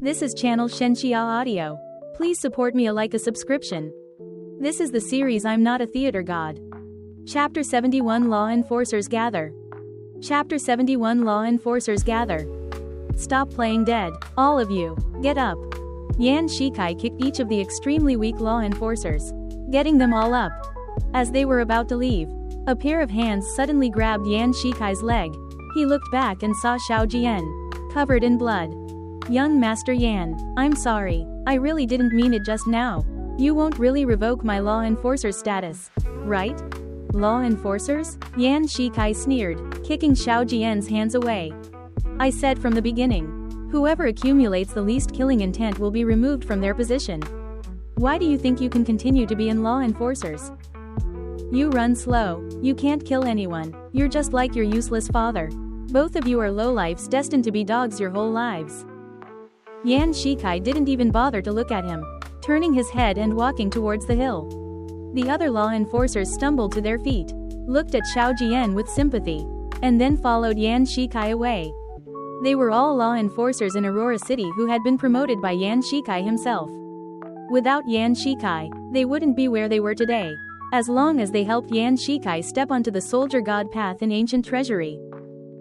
This is channel Xianxia Audio. Please support me a subscription. This is the series I'm Not a Theater God. Chapter 71 Law Enforcers Gather. Chapter 71 Law Enforcers Gather. Stop playing dead, all of you, get up. Yan Shikai kicked each of the extremely weak law enforcers, getting them all up. As they were about to leave, a pair of hands suddenly grabbed Yan Shikai's leg. He looked back and saw Xiaojian, covered in blood. Young Master Yan, I'm sorry, I really didn't mean it just now. You won't really revoke my law enforcer status, right? Law enforcers? Yan Shikai sneered, kicking Xiaojian's hands away. I said from the beginning, whoever accumulates the least killing intent will be removed from their position. Why do you think you can continue to be in law enforcers? You run slow, you can't kill anyone, you're just like your useless father. Both of you are lowlifes destined to be dogs your whole lives. Yan Shikai didn't even bother to look at him, turning his head and walking towards the hill. The other law enforcers stumbled to their feet, looked at Xiaojian with sympathy, and then followed Yan Shikai away. They were all law enforcers in Aurora City who had been promoted by Yan Shikai himself. Without Yan Shikai, they wouldn't be where they were today, as long as they helped Yan Shikai step onto the soldier god path in ancient treasury.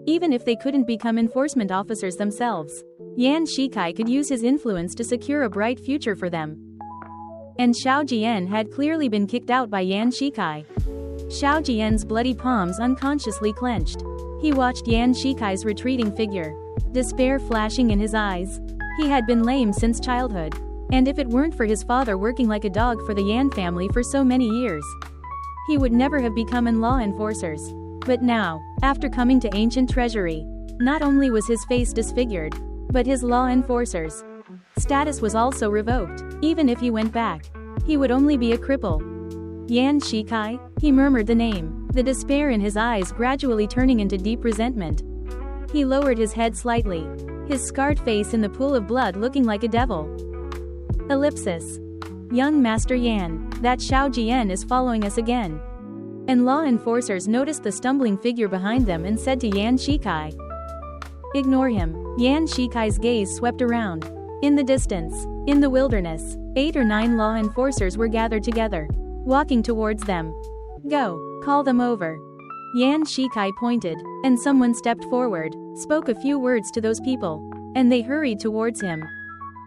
Even if they couldn't become enforcement officers themselves, Yan Shikai could use his influence to secure a bright future for them. And Xiaojian had clearly been kicked out by Yan Shikai. Xiaojian's bloody palms unconsciously clenched. He watched Yan Shikai's retreating figure, despair flashing in his eyes. He had been lame since childhood, and if it weren't for his father working like a dog for the Yan family for so many years, he would never have become in law enforcers. But now, after coming to ancient treasury, not only was his face disfigured, but his law enforcer's status was also revoked. Even if he went back, he would only be a cripple. Yan Shikai? He murmured the name, the despair in his eyes gradually turning into deep resentment. He lowered his head slightly, his scarred face in the pool of blood looking like a devil. Ellipsis. Young Master Yan, that Xiaojian is following us again. And law enforcers noticed the stumbling figure behind them and said to Yan Shikai, "Ignore him." Yan Shikai's gaze swept around. In the distance, in the wilderness, 8 or 9 law enforcers were gathered together, walking towards them. "Go, call them over." Yan Shikai pointed, and someone stepped forward, spoke a few words to those people, and they hurried towards him.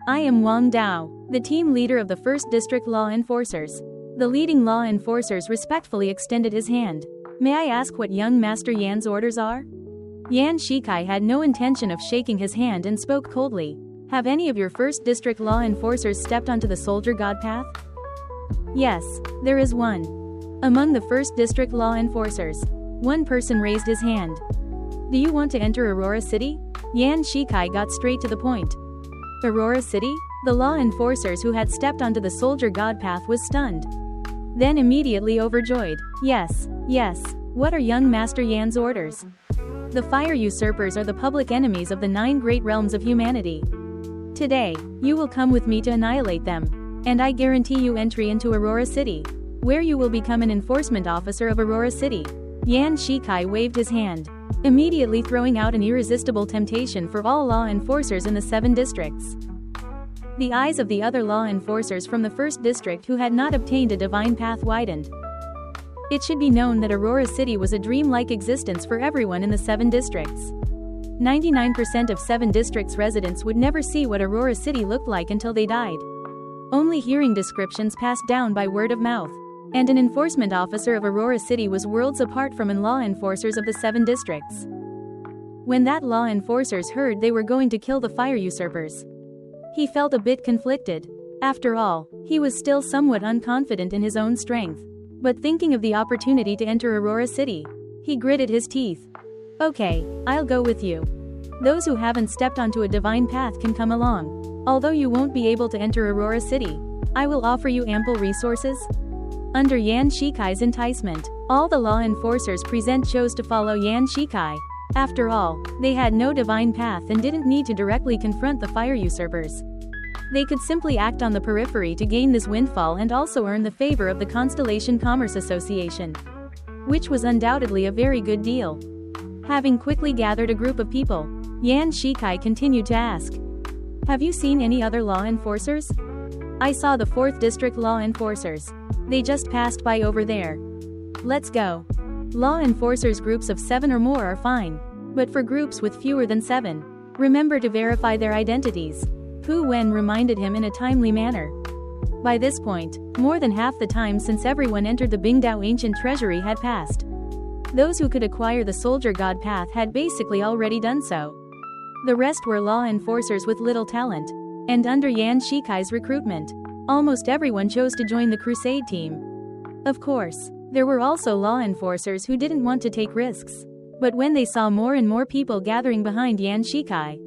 "I am Wang Dao, the team leader of the 1st District Law Enforcers." The leading law enforcers respectfully extended his hand. "May I ask what young Master Yan's orders are?" Yan Shikai had no intention of shaking his hand and spoke coldly. "Have any of your 1st District law enforcers stepped onto the soldier god path?" "Yes, there is one." Among the 1st District law enforcers, one person raised his hand. "Do you want to enter Aurora City?" Yan Shikai got straight to the point. Aurora City? The law enforcers who had stepped onto the soldier god path was stunned. Then immediately overjoyed. Yes, yes. What are young Master Yan's orders?" "The fire usurpers are the public enemies of the 9 great realms of humanity. Today, you will come with me to annihilate them, and I guarantee you entry into Aurora City, where you will become an enforcement officer of Aurora City." Yan Shikai waved his hand, immediately throwing out an irresistible temptation for all law enforcers in the 7 districts. The eyes of the other law enforcers from the 1st District who had not obtained a divine path widened. It should be known that Aurora City was a dream-like existence for everyone in the 7 districts. 99% of 7 districts' residents would never see what Aurora City looked like until they died. Only hearing descriptions passed down by word of mouth. And an enforcement officer of Aurora City was worlds apart from law enforcers of the 7 districts. When that law enforcers heard they were going to kill the fire usurpers, he felt a bit conflicted. After all, he was still somewhat unconfident in his own strength. But thinking of the opportunity to enter Aurora City, he gritted his teeth. "Okay, I'll go with you. Those who haven't stepped onto a divine path can come along. Although you won't be able to enter Aurora City, I will offer you ample resources." Under Yan Shikai's enticement, all the law enforcers present chose to follow Yan Shikai. After all, they had no divine path and didn't need to directly confront the fire usurpers. They could simply act on the periphery to gain this windfall and also earn the favor of the Constellation Commerce Association, which was undoubtedly a very good deal. Having quickly gathered a group of people, Yan Shikai continued to ask, Have you seen any other law enforcers? I saw the 4th District law enforcers. They just passed by over there. Let's go. Law enforcers groups of 7 or more are fine. But for groups with fewer than 7, remember to verify their identities. Pu Wen reminded him in a timely manner. By this point, more than half the time since everyone entered the Bingdao ancient treasury had passed. Those who could acquire the soldier god path had basically already done so. The rest were law enforcers with little talent. And under Yan Shikai's recruitment, almost everyone chose to join the crusade team. Of course, there were also law enforcers who didn't want to take risks. But when they saw more and more people gathering behind Yan Shikai,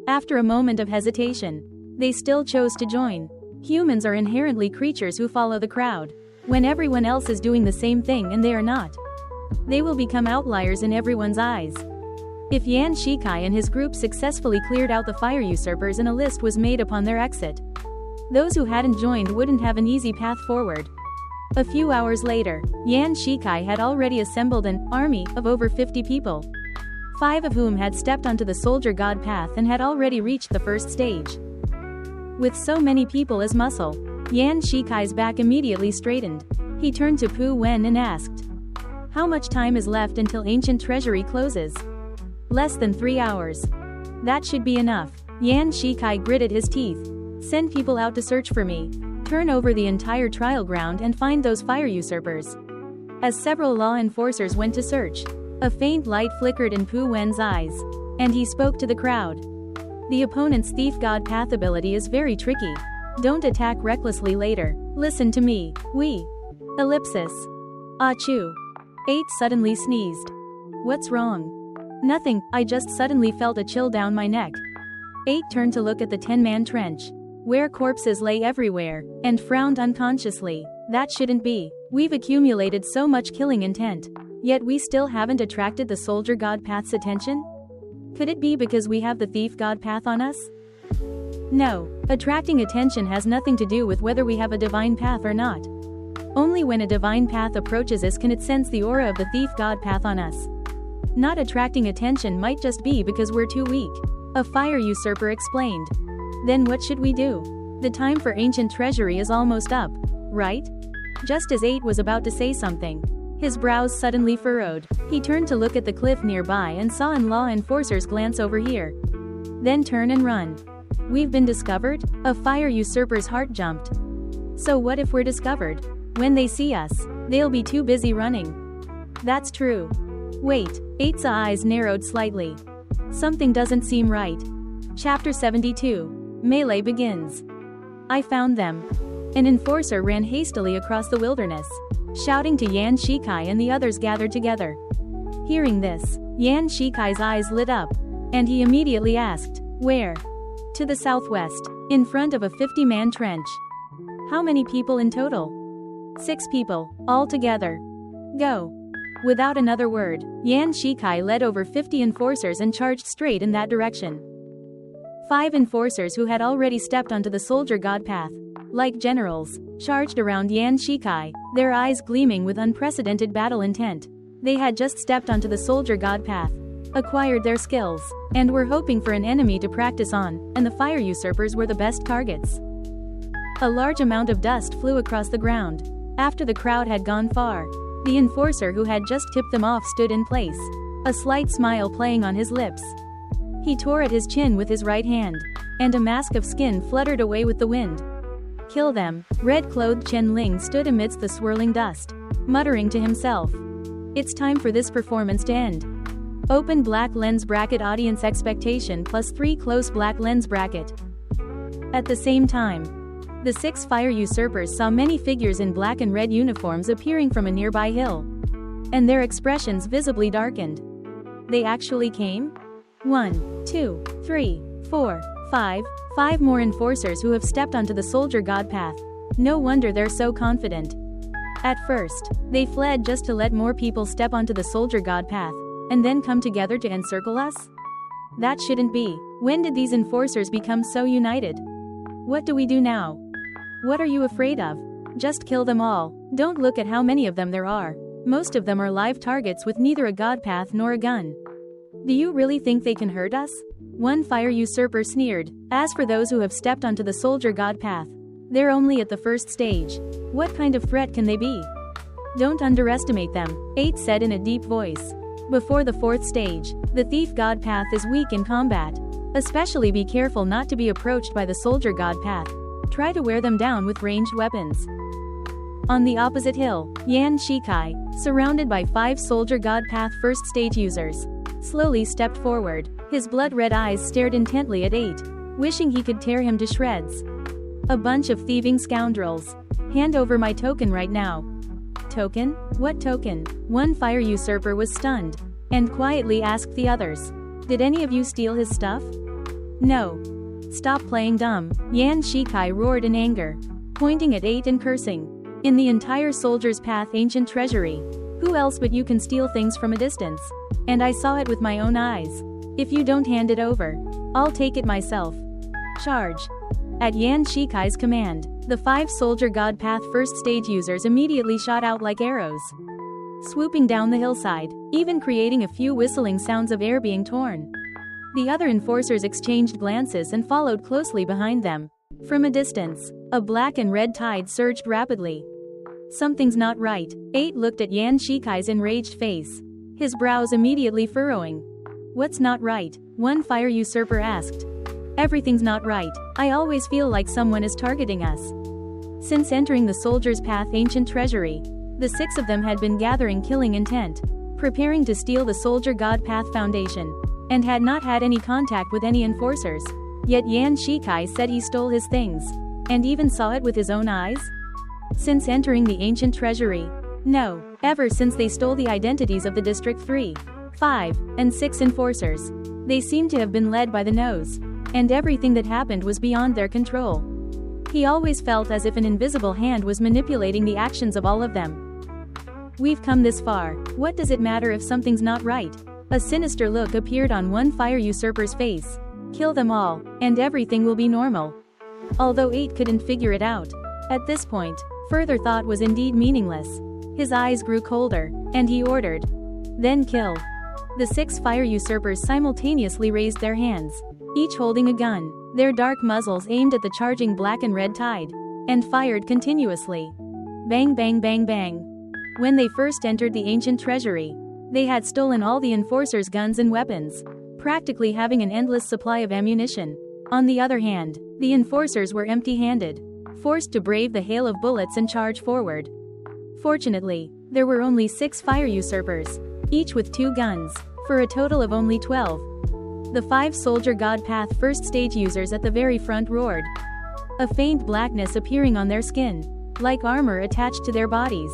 after a moment of hesitation, they still chose to join. Humans are inherently creatures who follow the crowd. When everyone else is doing the same thing and they are not, they will become outliers in everyone's eyes. If Yan Shikai and his group successfully cleared out the fire usurpers and a list was made upon their exit, those who hadn't joined wouldn't have an easy path forward. A few hours later, Yan Shikai had already assembled an army of over 50 people, 5 of whom had stepped onto the soldier god path and had already reached the first stage. With so many people as muscle, Yan Shikai's back immediately straightened. He turned to Pu Wen and asked, "How much time is left until ancient treasury closes?" "Less than 3 hours. That should be enough." Yan Shikai gritted his teeth. "Send people out to search for me. Turn over the entire trial ground and find those fire usurpers." As several law enforcers went to search, a faint light flickered in Pu Wen's eyes, and he spoke to the crowd. "The opponent's thief god path ability is very tricky. Don't attack recklessly later. Listen to me. We. Ellipsis. Achoo." 8 suddenly sneezed. "What's wrong?" "Nothing, I just suddenly felt a chill down my neck." 8 turned to look at the 10-man trench, where corpses lay everywhere, and frowned unconsciously. "That shouldn't be. We've accumulated so much killing intent, yet we still haven't attracted the soldier god path's attention? Could it be because we have the thief god path on us?" No, attracting attention has nothing to do with whether we have a divine path or not. Only when a divine path approaches us can it sense the aura of the thief god path on us. Not attracting attention might just be because we're too weak, a fire usurper explained. "Then what should we do? The time for ancient treasury is almost up, right?" Just as 8 was about to say something, his brows suddenly furrowed. He turned to look at the cliff nearby and saw an law enforcers glance over here, then turn and run. "We've been discovered?" A fire usurper's heart jumped. "So what if we're discovered? When they see us, they'll be too busy running." "That's true." "Wait." 8's eyes narrowed slightly. Something doesn't seem right. Chapter 72. Melee begins. "I found them." An enforcer ran hastily across the wilderness, shouting to Yan Shikai, and the others gathered together. Hearing this, Yan Shikai's eyes lit up, and he immediately asked, "Where?" "To the southwest, in front of a 50-man trench." "How many people in total?" 6 people, all together. "Go." Without another word, Yan Shikai led over 50 enforcers and charged straight in that direction. 5 enforcers who had already stepped onto the soldier god path, like generals, charged around Yan Shikai, their eyes gleaming with unprecedented battle intent. They had just stepped onto the soldier god path, acquired their skills, and were hoping for an enemy to practice on, and the fire usurpers were the best targets. A large amount of dust flew across the ground. After the crowd had gone far, the enforcer who had just tipped them off stood in place, a slight smile playing on his lips. He tore at his chin with his right hand, and a mask of skin fluttered away with the wind. "Kill them." Red-clothed Chen Ling stood amidst the swirling dust, muttering to himself. "It's time for this performance to end." Open black lens bracket audience expectation +3 close black lens bracket. At the same time, the 6 fire usurpers saw many figures in black and red uniforms appearing from a nearby hill, and their expressions visibly darkened. They actually came? 1, 2, 3, 4, 5, 5 more enforcers who have stepped onto the soldier god path. No wonder they're so confident. At first, they fled just to let more people step onto the soldier god path, and then come together to encircle us? That shouldn't be. When did these enforcers become so united? What do we do now? What are you afraid of? Just kill them all. Don't look at how many of them there are. Most of them are live targets with neither a god path nor a gun. Do you really think they can hurt us? One fire usurper sneered. As for those who have stepped onto the soldier god path, they're only at the first stage. What kind of threat can they be? Don't underestimate them, 8 said in a deep voice. Before the 4th stage, the thief god path is weak in combat. Especially be careful not to be approached by the soldier god path. Try to wear them down with ranged weapons. On the opposite hill, Xianxia, surrounded by 5 soldier god path 1st stage users, slowly stepped forward. His blood-red eyes stared intently at 8, wishing he could tear him to shreds. A bunch of thieving scoundrels. Hand over my token right now. Token? What token? One fire usurper was stunned, and quietly asked the others. Did any of you steal his stuff? No. Stop playing dumb, Xianxia roared in anger, pointing at 8 and cursing. In the entire soldier's path ancient treasury, who else but you can steal things from a distance? And I saw it with my own eyes. If you don't hand it over, I'll take it myself. Charge. At Xianxia's command, the 5 soldier god path 1st stage users immediately shot out like arrows, swooping down the hillside, even creating a few whistling sounds of air being torn. The other enforcers exchanged glances and followed closely behind them. From a distance, a black and red tide surged rapidly. Something's not right. 8 looked at Xianxia's enraged face, his brows immediately furrowing. What's not right? One fire usurper asked. Everything's not right. I always feel like someone is targeting us. Since entering the soldier's path ancient treasury, the 6 of them had been gathering killing intent, preparing to steal the soldier god path foundation, and had not had any contact with any enforcers. Yet Xianxia said he stole his things, and even saw it with his own eyes? Since entering the ancient treasury? No, ever since they stole the identities of the District 3, 5, and 6 enforcers. They seemed to have been led by the nose, and everything that happened was beyond their control. He always felt as if an invisible hand was manipulating the actions of all of them. We've come this far, what does it matter if something's not right? A sinister look appeared on one fire usurper's face. Kill them all, and everything will be normal. Although 8 couldn't figure it out. At this point, further thought was indeed meaningless. His eyes grew colder, and he ordered. Then kill. The 6 fire usurpers simultaneously raised their hands, each holding a gun, their dark muzzles aimed at the charging black and red tide, and fired continuously. Bang bang bang bang. When they first entered the ancient treasury, they had stolen all the enforcers' guns and weapons, practically having an endless supply of ammunition. On the other hand, the enforcers were empty-handed, forced to brave the hail of bullets and charge forward. Fortunately, there were only 6 fire usurpers, each with 2 guns, for a total of only 12. The 5 soldier god path 1st stage users at the very front roared, a faint blackness appearing on their skin, like armor attached to their bodies.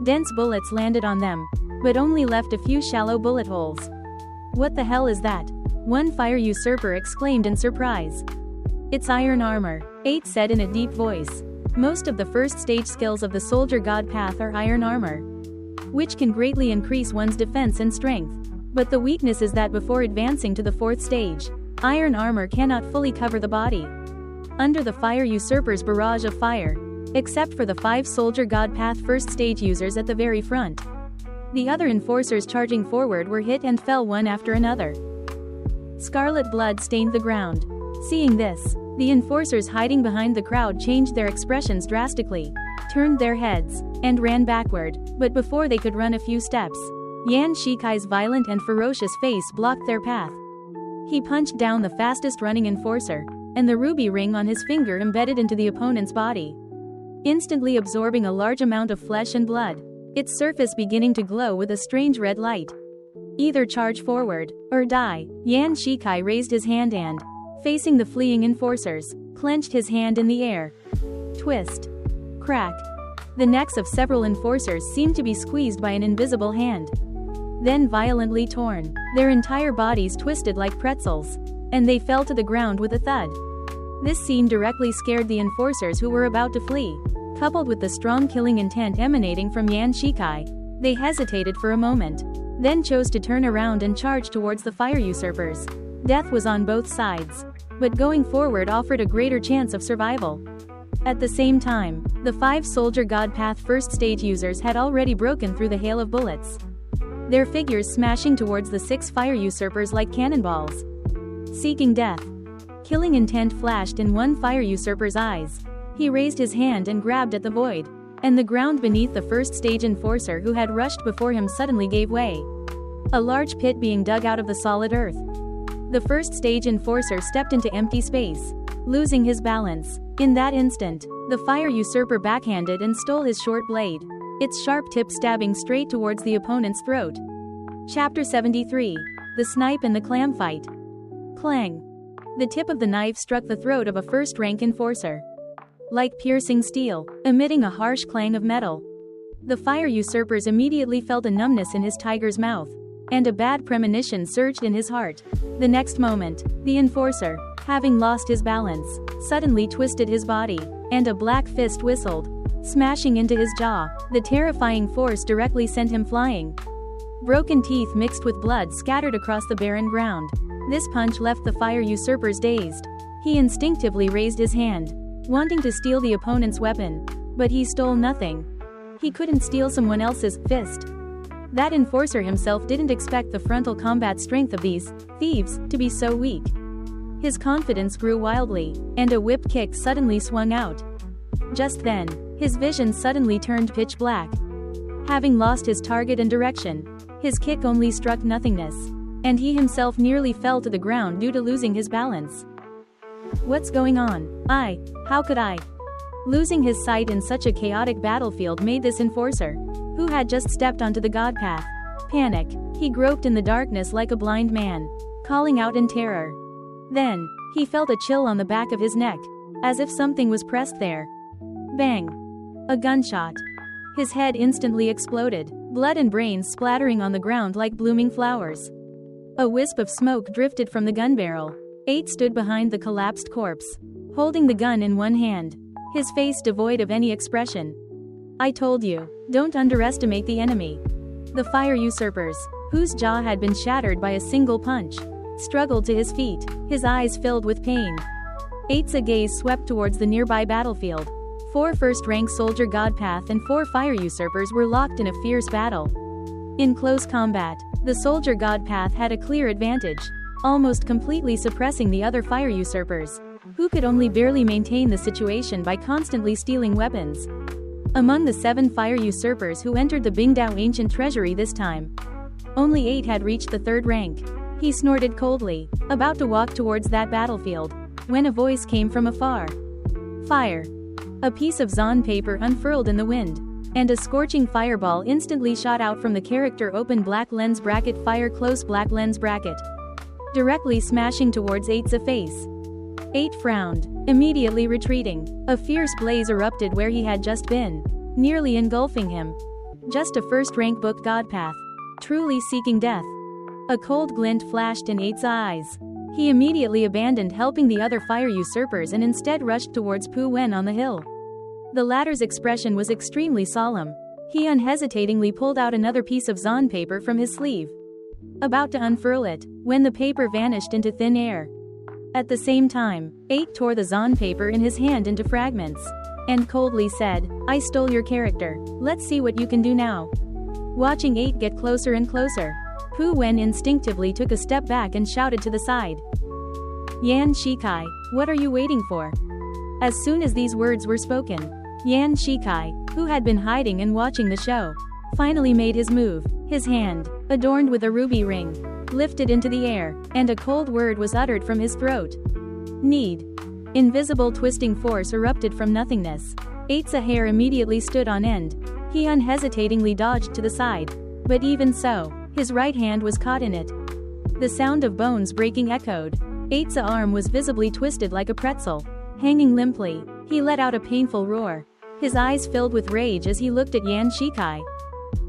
Dense bullets landed on them, but only left a few shallow bullet holes. What the hell is that? One fire usurper exclaimed in surprise. It's iron armor, 8 said in a deep voice. Most of the 1st stage skills of the soldier god path are iron armor, which can greatly increase one's defense and strength. But the weakness is that before advancing to the 4th stage, iron armor cannot fully cover the body. Under the fire usurper's barrage of fire, except for the 5 soldier god path 1st stage users at the very front, the other enforcers charging forward were hit and fell one after another. Scarlet blood stained the ground. Seeing this, the enforcers hiding behind the crowd changed their expressions drastically, turned their heads, and ran backward. But before they could run a few steps, Xianxia's violent and ferocious face blocked their path. He punched down the fastest running enforcer, and the ruby ring on his finger embedded into the opponent's body, instantly absorbing a large amount of flesh and blood, its surface beginning to glow with a strange red light. Either charge forward, or die. Xianxia raised his hand and, facing the fleeing enforcers, clenched his hand in the air. Twist. Crack. The necks of several enforcers seemed to be squeezed by an invisible hand, then violently torn. Their entire bodies twisted like pretzels, and they fell to the ground with a thud. This scene directly scared the enforcers who were about to flee. Coupled with the strong killing intent emanating from Xianxia, they hesitated for a moment, then chose to turn around and charge towards the fire usurpers. Death was on both sides, but going forward offered a greater chance of survival. At the same time, the 5 soldier god path 1st stage users had already broken through the hail of bullets, their figures smashing towards the 6 fire usurpers like cannonballs. seeking death. Killing intent flashed in one fire usurper's eyes. He raised his hand and grabbed at the void, and the ground beneath the first stage enforcer who had rushed before him suddenly gave way. A large pit being dug out of the solid earth. The first stage enforcer stepped into empty space, losing his balance. In that instant, the fire usurper backhanded and stole his short blade, its sharp tip stabbing straight towards the opponent's throat. Chapter 73. The Snipe and the Clam Fight. Clang. The tip of the knife struck the throat of a first-rank enforcer, like piercing steel, emitting a harsh clang of metal. The fire usurpers immediately felt a numbness in his tiger's mouth, and a bad premonition surged in his heart. The next moment, the enforcer, having lost his balance, suddenly twisted his body, and a black fist whistled, smashing into his jaw. The terrifying force directly sent him flying. Broken teeth mixed with blood scattered across the barren ground. This punch left the fire usurpers dazed. He instinctively raised his hand, wanting to steal the opponent's weapon, but he stole nothing. He couldn't steal someone else's fist. That enforcer himself didn't expect the frontal combat strength of these thieves to be so weak. His confidence grew wildly, and a whip kick suddenly swung out. Just then, his vision suddenly turned pitch black. Having lost his target and direction, his kick only struck nothingness, and he himself nearly fell to the ground due to losing his balance. What's going on? How could I? Losing his sight in such a chaotic battlefield made this enforcer, who had just stepped onto the god path, panic. He groped in the darkness like a blind man, calling out in terror. Then, he felt a chill on the back of his neck, as if something was pressed there. Bang! A gunshot. His head instantly exploded, blood and brains splattering on the ground like blooming flowers. A wisp of smoke drifted from the gun barrel. 8 stood behind the collapsed corpse, holding the gun in one hand, his face devoid of any expression. I told you, don't underestimate the enemy. The fire usurpers, whose jaw had been shattered by a single punch, struggled to his feet, his eyes filled with pain. 8's gaze swept towards the nearby battlefield. 4 first-rank soldier godpath and 4 fire usurpers were locked in a fierce battle. In close combat, the soldier godpath had a clear advantage, almost completely suppressing the other fire usurpers, who could only barely maintain the situation by constantly stealing weapons. Among the 7 fire usurpers who entered the Bingdao ancient treasury this time, only 8 had reached the 3rd rank. He snorted coldly, about to walk towards that battlefield, when a voice came from afar. Fire! A piece of zon paper unfurled in the wind, and a scorching fireball instantly shot out from the character open black lens bracket fire close black lens bracket, directly smashing towards 8's face. 8 frowned, immediately retreating. A fierce blaze erupted where he had just been, nearly engulfing him. Just a first-rank book godpath, truly seeking death. A cold glint flashed in 8's eyes. He immediately abandoned helping the other fire usurpers and instead rushed towards Pu Wen on the hill. The latter's expression was extremely solemn. He unhesitatingly pulled out another piece of zon paper from his sleeve, about to unfurl it, when the paper vanished into thin air. At the same time, 8 tore the zon paper in his hand into fragments, and coldly said, I stole your character, let's see what you can do now. Watching 8 get closer and closer, Pu Wen instinctively took a step back and shouted to the side. Yan Shikai, what are you waiting for? As soon as these words were spoken, Yan Shikai, who had been hiding and watching the show, finally made his move. His hand, adorned with a ruby ring, lifted into the air, and a cold word was uttered from his throat. Need. Invisible twisting force erupted from nothingness. 8's hair immediately stood on end. He unhesitatingly dodged to the side, but even so, his right hand was caught in it. The sound of bones breaking echoed. 8's arm was visibly twisted like a pretzel, hanging limply. He let out a painful roar, his eyes filled with rage as he looked at Yan Shikai.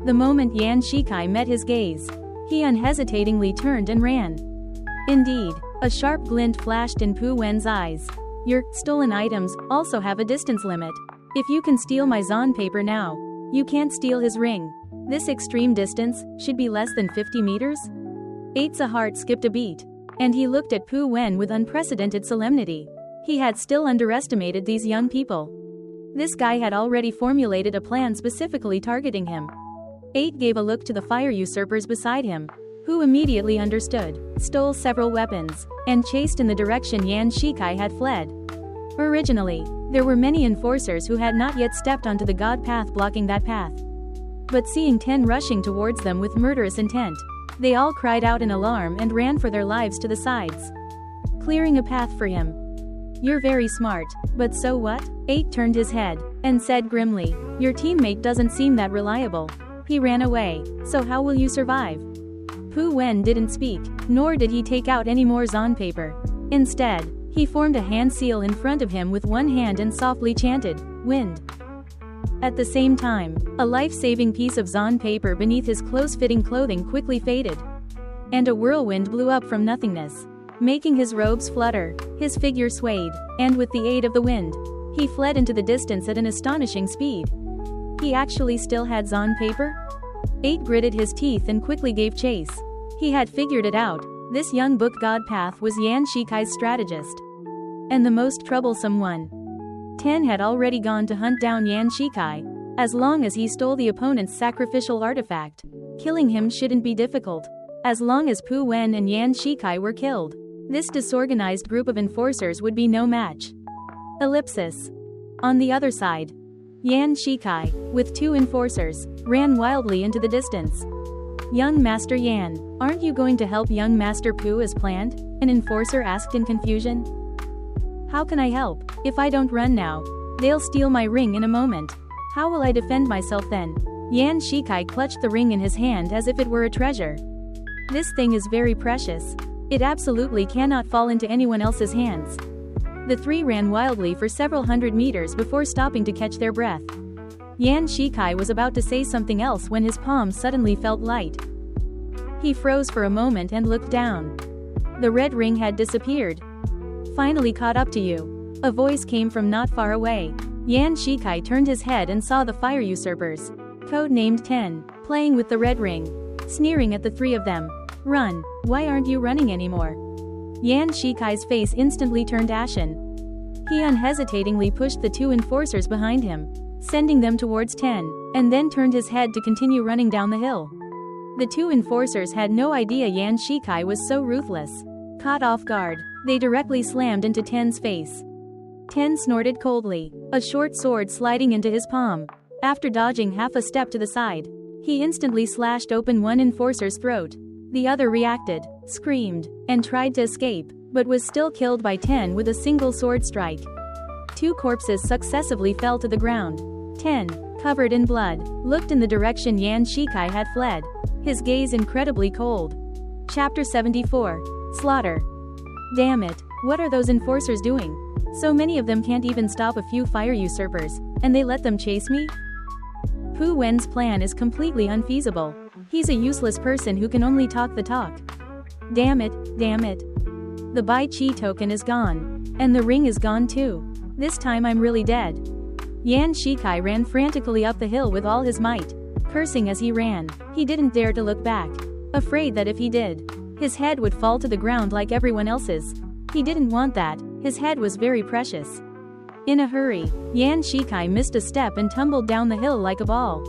The moment Yan Shikai met his gaze, he unhesitatingly turned and ran. Indeed, a sharp glint flashed in Pu Wen's eyes. Your stolen items also have a distance limit. If you can steal my zon paper now, you can't steal his ring. This extreme distance should be less than 50 meters? 8's heart skipped a beat, and he looked at Pu Wen with unprecedented solemnity. He had still underestimated these young people. This guy had already formulated a plan specifically targeting him. 8 gave a look to the fire usurpers beside him, Pu immediately understood, stole several weapons, and chased in the direction Yan Shikai had fled. Originally, there were many enforcers who had not yet stepped onto the god path blocking that path. But seeing 10 rushing towards them with murderous intent, they all cried out in alarm and ran for their lives to the sides, clearing a path for him. "You're very smart, but so what?" 8 turned his head and said grimly, "Your teammate doesn't seem that reliable. He ran away, so how will you survive?" Pu Wen didn't speak, nor did he take out any more zon paper. Instead, he formed a hand seal in front of him with one hand and softly chanted, "Wind." At the same time, a life-saving piece of zon paper beneath his close-fitting clothing quickly faded, and a whirlwind blew up from nothingness, making his robes flutter. His figure swayed, and with the aid of the wind, he fled into the distance at an astonishing speed. He actually still had zon paper? 8 gritted his teeth and quickly gave chase. He had figured it out. This young book god path was Yan Shikai's strategist, and the most troublesome one. 10 had already gone to hunt down Yan Shikai. As long as he stole the opponent's sacrificial artifact, killing him shouldn't be difficult. As long as Pu Wen and Yan Shikai were killed, this disorganized group of enforcers would be no match. Ellipsis. On the other side, Yan Shikai, with 2 enforcers, ran wildly into the distance. "Young Master Yan, aren't you going to help young Master Pu as planned?" an enforcer asked in confusion. "How can I help? If I don't run now, they'll steal my ring in a moment. How will I defend myself then?" Yan Shikai clutched the ring in his hand as if it were a treasure. "This thing is very precious. It absolutely cannot fall into anyone else's hands." The 3 ran wildly for several hundred meters before stopping to catch their breath. Yan Shikai was about to say something else when his palm suddenly felt light. He froze for a moment and looked down. The red ring had disappeared. "Finally caught up to you," a voice came from not far away. Yan Shikai turned his head and saw the fire usurpers, codenamed 10, playing with the red ring, sneering at the 3 of them. "Run, why aren't you running anymore?" Yan Shikai's face instantly turned ashen. He unhesitatingly pushed the 2 enforcers behind him, sending them towards 10, and then turned his head to continue running down the hill. The 2 enforcers had no idea Yan Shikai was so ruthless. Caught off guard, they directly slammed into 10's face. 10 snorted coldly, a short sword sliding into his palm. After dodging half a step to the side, he instantly slashed open one enforcer's throat. The other reacted, screamed, and tried to escape, but was still killed by 10 with a single sword strike. 2 corpses successively fell to the ground. 10, covered in blood, looked in the direction Yan Shikai had fled, his gaze incredibly cold. Chapter 74. Slaughter. Damn it, what are those enforcers doing? So many of them can't even stop a few fire usurpers, and they let them chase me? Pu Wen's plan is completely unfeasible. He's a useless person who can only talk the talk. Damn it, damn it. The Bai Chi token is gone. And the ring is gone too. This time I'm really dead. Yan Shikai ran frantically up the hill with all his might, cursing as he ran. He didn't dare to look back, afraid that if he did, his head would fall to the ground like everyone else's. He didn't want that, his head was very precious. In a hurry, Yan Shikai missed a step and tumbled down the hill like a ball.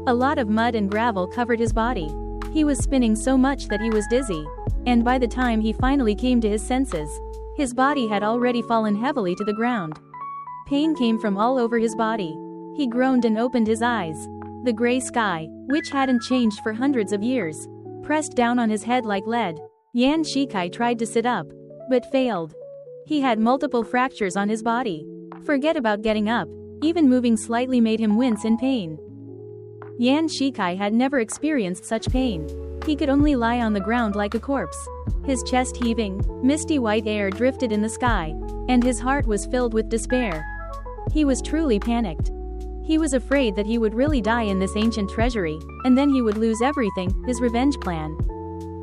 A lot of mud and gravel covered his body. He was spinning so much that he was dizzy, and by the time he finally came to his senses, his body had already fallen heavily to the ground. Pain came from all over his body. He groaned and opened his eyes. The gray sky, which hadn't changed for hundreds of years, pressed down on his head like lead. Yan Shikai tried to sit up, but failed. He had multiple fractures on his body. Forget about getting up, even moving slightly made him wince in pain. Yan Shikai had never experienced such pain. He could only lie on the ground like a corpse. His chest heaving, misty white air drifted in the sky, and his heart was filled with despair. He was truly panicked. He was afraid that he would really die in this ancient treasury, and then he would lose everything, his revenge plan,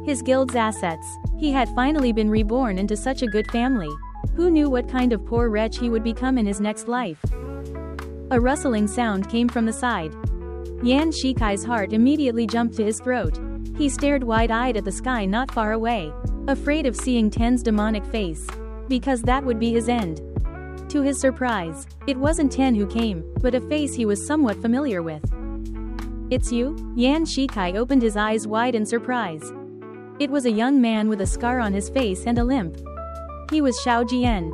his guild's assets. He had finally been reborn into such a good family. Who knew what kind of poor wretch he would become in his next life? A rustling sound came from the side. Yan Shikai's heart immediately jumped to his throat. He stared wide-eyed at the sky not far away, afraid of seeing Ten's demonic face, because that would be his end. To his surprise, it wasn't Ten who came, but a face he was somewhat familiar with. It's you? Yan Shikai opened his eyes wide in surprise. It was a young man with a scar on his face and a limp. He was Xiao Jian.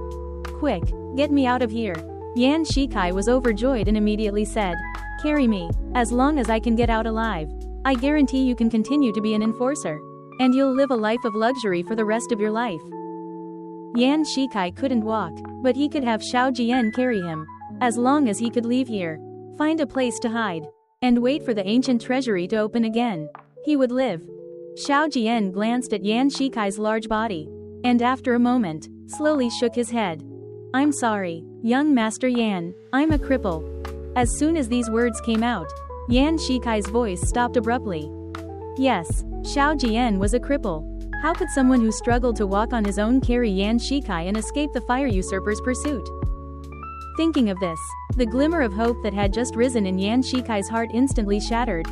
Quick, get me out of here. Yan Shikai was overjoyed and immediately said, carry me, as long as I can get out alive. I guarantee you can continue to be an enforcer. And you'll live a life of luxury for the rest of your life. Yan Shikai couldn't walk, but he could have Xiao Jian carry him. As long as he could leave here, find a place to hide, and wait for the ancient treasury to open again, he would live. Xiao Jian glanced at Yan Shikai's large body, and after a moment, slowly shook his head. I'm sorry, young Master Yan, I'm a cripple. As soon as these words came out, Yan Shikai's voice stopped abruptly. Yes, Xiao Jian was a cripple. How could someone who struggled to walk on his own carry Yan Shikai and escape the fire usurper's pursuit? Thinking of this, the glimmer of hope that had just risen in Yan Shikai's heart instantly shattered.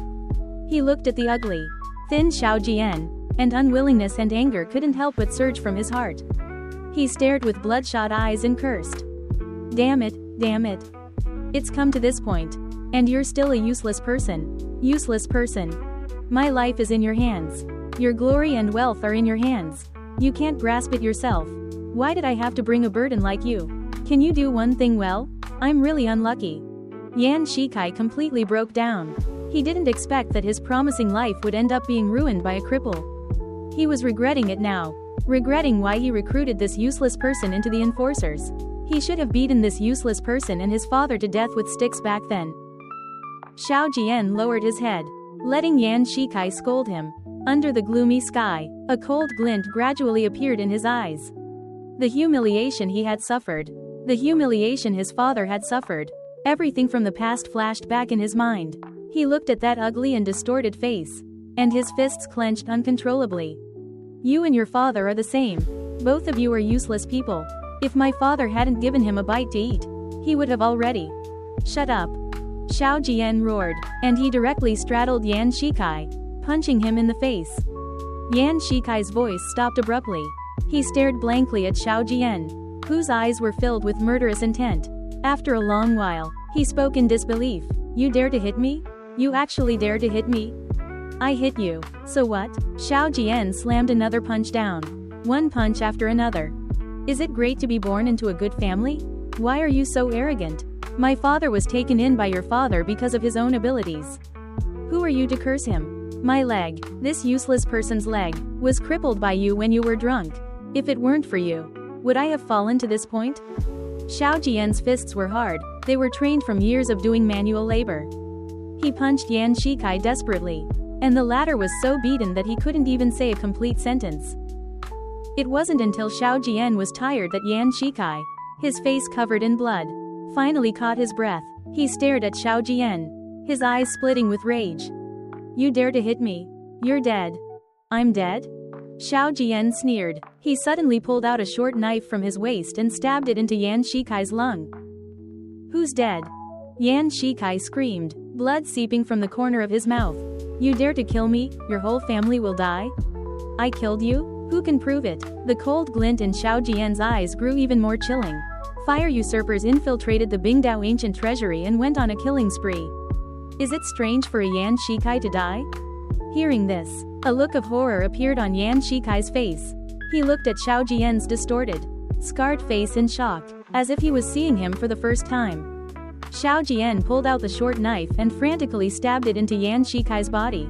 He looked at the ugly, thin Xiao Jian, and unwillingness and anger couldn't help but surge from his heart. He stared with bloodshot eyes and cursed. Damn it, damn it. It's come to this point, and you're still a useless person. Useless person. My life is in your hands. Your glory and wealth are in your hands. You can't grasp it yourself. Why did I have to bring a burden like you? Can you do one thing well? I'm really unlucky. Yan Shikai completely broke down. He didn't expect that his promising life would end up being ruined by a cripple. He was regretting it now. Regretting why he recruited this useless person into the enforcers. He should have beaten this useless person and his father to death with sticks back then. Xiao Jian lowered his head, letting Yan Shikai scold him. Under the gloomy sky, a cold glint gradually appeared in his eyes. The humiliation he had suffered. The humiliation his father had suffered. Everything from the past flashed back in his mind. He looked at that ugly and distorted face, and his fists clenched uncontrollably. You and your father are the same. Both of you are useless people. If my father hadn't given him a bite to eat, he would have already. Shut up. Xiao Jian roared, and he directly straddled Yan Shikai, punching him in the face. Yan Shikai's voice stopped abruptly. He stared blankly at Xiao Jian, whose eyes were filled with murderous intent. After a long while, he spoke in disbelief. You dare to hit me? You actually dare to hit me? I hit you, so what? Xiao Jian slammed another punch down. One punch after another. Is it great to be born into a good family? Why are you so arrogant? My father was taken in by your father because of his own abilities. Who are you to curse him? My leg, this useless person's leg, was crippled by you when you were drunk. If it weren't for you, would I have fallen to this point? Xiao Jian's fists were hard, they were trained from years of doing manual labor. He punched Yan Shikai desperately, and the latter was so beaten that he couldn't even say a complete sentence. It wasn't until Xiao Jian was tired that Yan Shikai, his face covered in blood, finally caught his breath. He stared at Xiao Jian, his eyes splitting with rage. You dare to hit me? You're dead. I'm dead? Xiao Jian sneered. He suddenly pulled out a short knife from his waist and stabbed it into Yan Shikai's lung. Who's dead? Yan Shikai screamed, blood seeping from the corner of his mouth. You dare to kill me? Your whole family will die? I killed you? Who can prove it? The cold glint in Xiao Jian's eyes grew even more chilling. Fire usurpers infiltrated the Bingdao ancient treasury and went on a killing spree. Is it strange for a Yan Shikai to die? Hearing this, a look of horror appeared on Yan Shikai's face. He looked at Xiao Jian's distorted, scarred face in shock, as if he was seeing him for the first time. Xiao Jian pulled out the short knife and frantically stabbed it into Yan Shikai's body.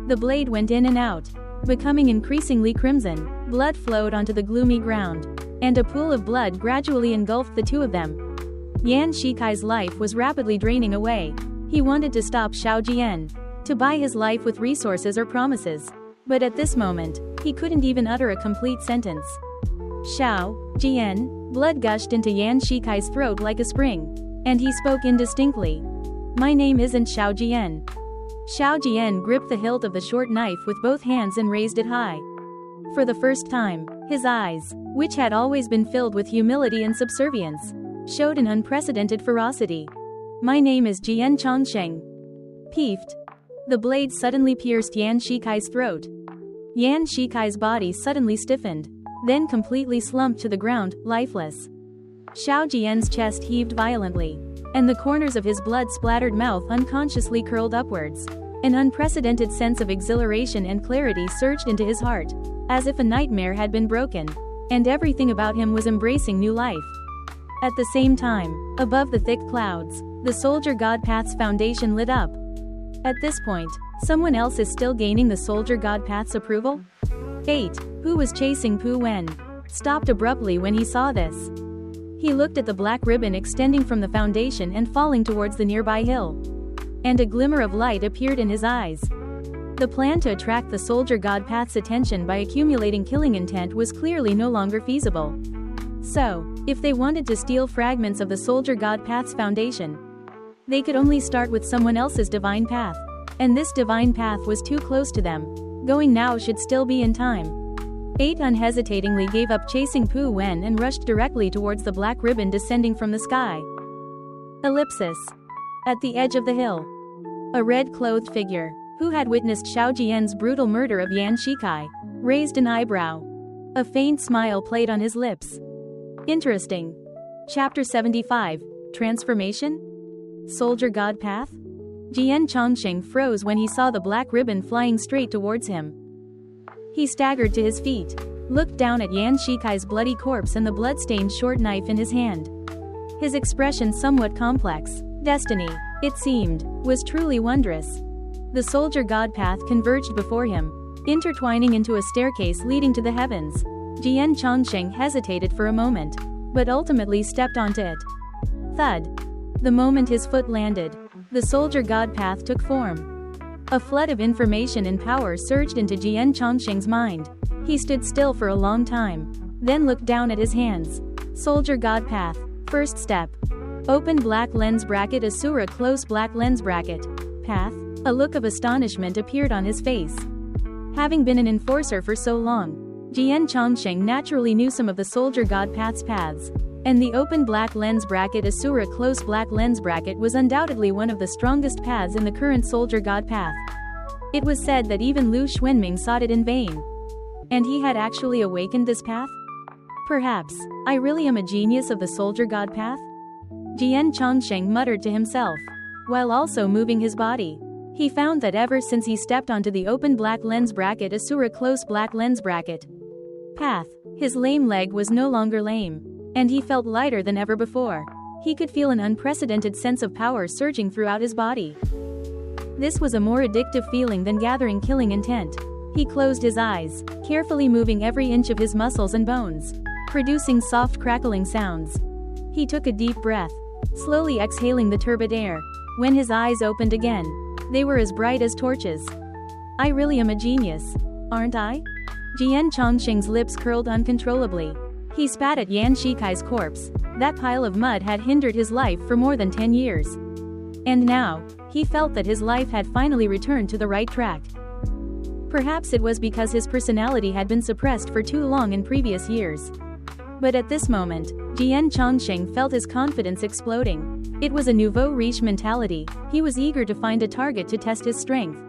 The blade went in and out, becoming increasingly crimson. Blood flowed onto the gloomy ground, and a pool of blood gradually engulfed the two of them. Yan Shikai's life was rapidly draining away. He wanted to stop Xiao Jian, to buy his life with resources or promises. But at this moment, he couldn't even utter a complete sentence. Xiao Jian, blood gushed into Yan Shikai's throat like a spring, and he spoke indistinctly. My name isn't Xiao Jian. Xiao Jian gripped the hilt of the short knife with both hands and raised it high. For the first time, his eyes, which had always been filled with humility and subservience, showed an unprecedented ferocity. My name is Jian Chongsheng. Peeved. The blade suddenly pierced Yan Shikai's throat. Yan Shikai's body suddenly stiffened, then completely slumped to the ground, lifeless. Xiao Jian's chest heaved violently. and the corners of his blood-splattered mouth unconsciously curled upwards. An unprecedented sense of exhilaration and clarity surged into his heart, as if a nightmare had been broken, and everything about him was embracing new life. At the same time, above the thick clouds, the soldier god path's foundation lit up. At this point, someone else is still gaining the soldier god path's approval? 8. Who was chasing Pu Wen? Stopped abruptly when he saw this. He looked at the black ribbon extending from the foundation and falling towards the nearby hill. And a glimmer of light appeared in his eyes. The plan to attract the soldier god path's attention by accumulating killing intent was clearly no longer feasible. So, if they wanted to steal fragments of the soldier god path's foundation, they could only start with someone else's divine path. And this divine path was too close to them. Going now should still be in time. 8 unhesitatingly gave up chasing Pu Wen and rushed directly towards the black ribbon descending from the sky. Ellipsis. At the edge of the hill, a red-clothed figure, who had witnessed Xiao Jian's brutal murder of Yan Shikai, raised an eyebrow. A faint smile played on his lips. Interesting. Chapter 75. Transformation? Soldier God Path? Jian Chongqing froze when he saw the black ribbon flying straight towards him. He staggered to his feet, looked down at Yan Shikai's bloody corpse and the blood-stained short knife in his hand. His expression somewhat complex. Destiny, it seemed, was truly wondrous. The soldier god path converged before him, intertwining into a staircase leading to the heavens. Jian Chongqing hesitated for a moment, but ultimately stepped onto it. Thud. The moment his foot landed, the soldier god path took form. A flood of information and power surged into Jian Chongqing's mind. He stood still for a long time, then looked down at his hands. Soldier god path. First step. Open black lens bracket Asura close black lens bracket. Path. A look of astonishment appeared on his face. Having been an enforcer for so long, Jian Chongqing naturally knew some of the soldier god path's paths, and the open black lens bracket Asura close black lens bracket was undoubtedly one of the strongest paths in the current soldier god path. It was said that even Lu Xuanming sought it in vain. And he had actually awakened this path? Perhaps, I really am a genius of the soldier god path? Jian Chongqing muttered to himself, while also moving his body. He found that ever since he stepped onto the open black lens bracket Asura close black lens bracket path, his lame leg was no longer lame, and he felt lighter than ever before. He could feel an unprecedented sense of power surging throughout his body. This was a more addictive feeling than gathering killing intent. He closed his eyes, carefully moving every inch of his muscles and bones, producing soft crackling sounds. He took a deep breath, slowly exhaling the turbid air. When his eyes opened again, they were as bright as torches. I really am a genius, aren't I? Jian Chongqing's lips curled uncontrollably. He spat at Yan Shikai's corpse. That pile of mud had hindered his life for more than 10 years. And now, he felt that his life had finally returned to the right track. Perhaps it was because his personality had been suppressed for too long in previous years. But at this moment, Jian Chongqing felt his confidence exploding. It was a nouveau riche mentality. He was eager to find a target to test his strength.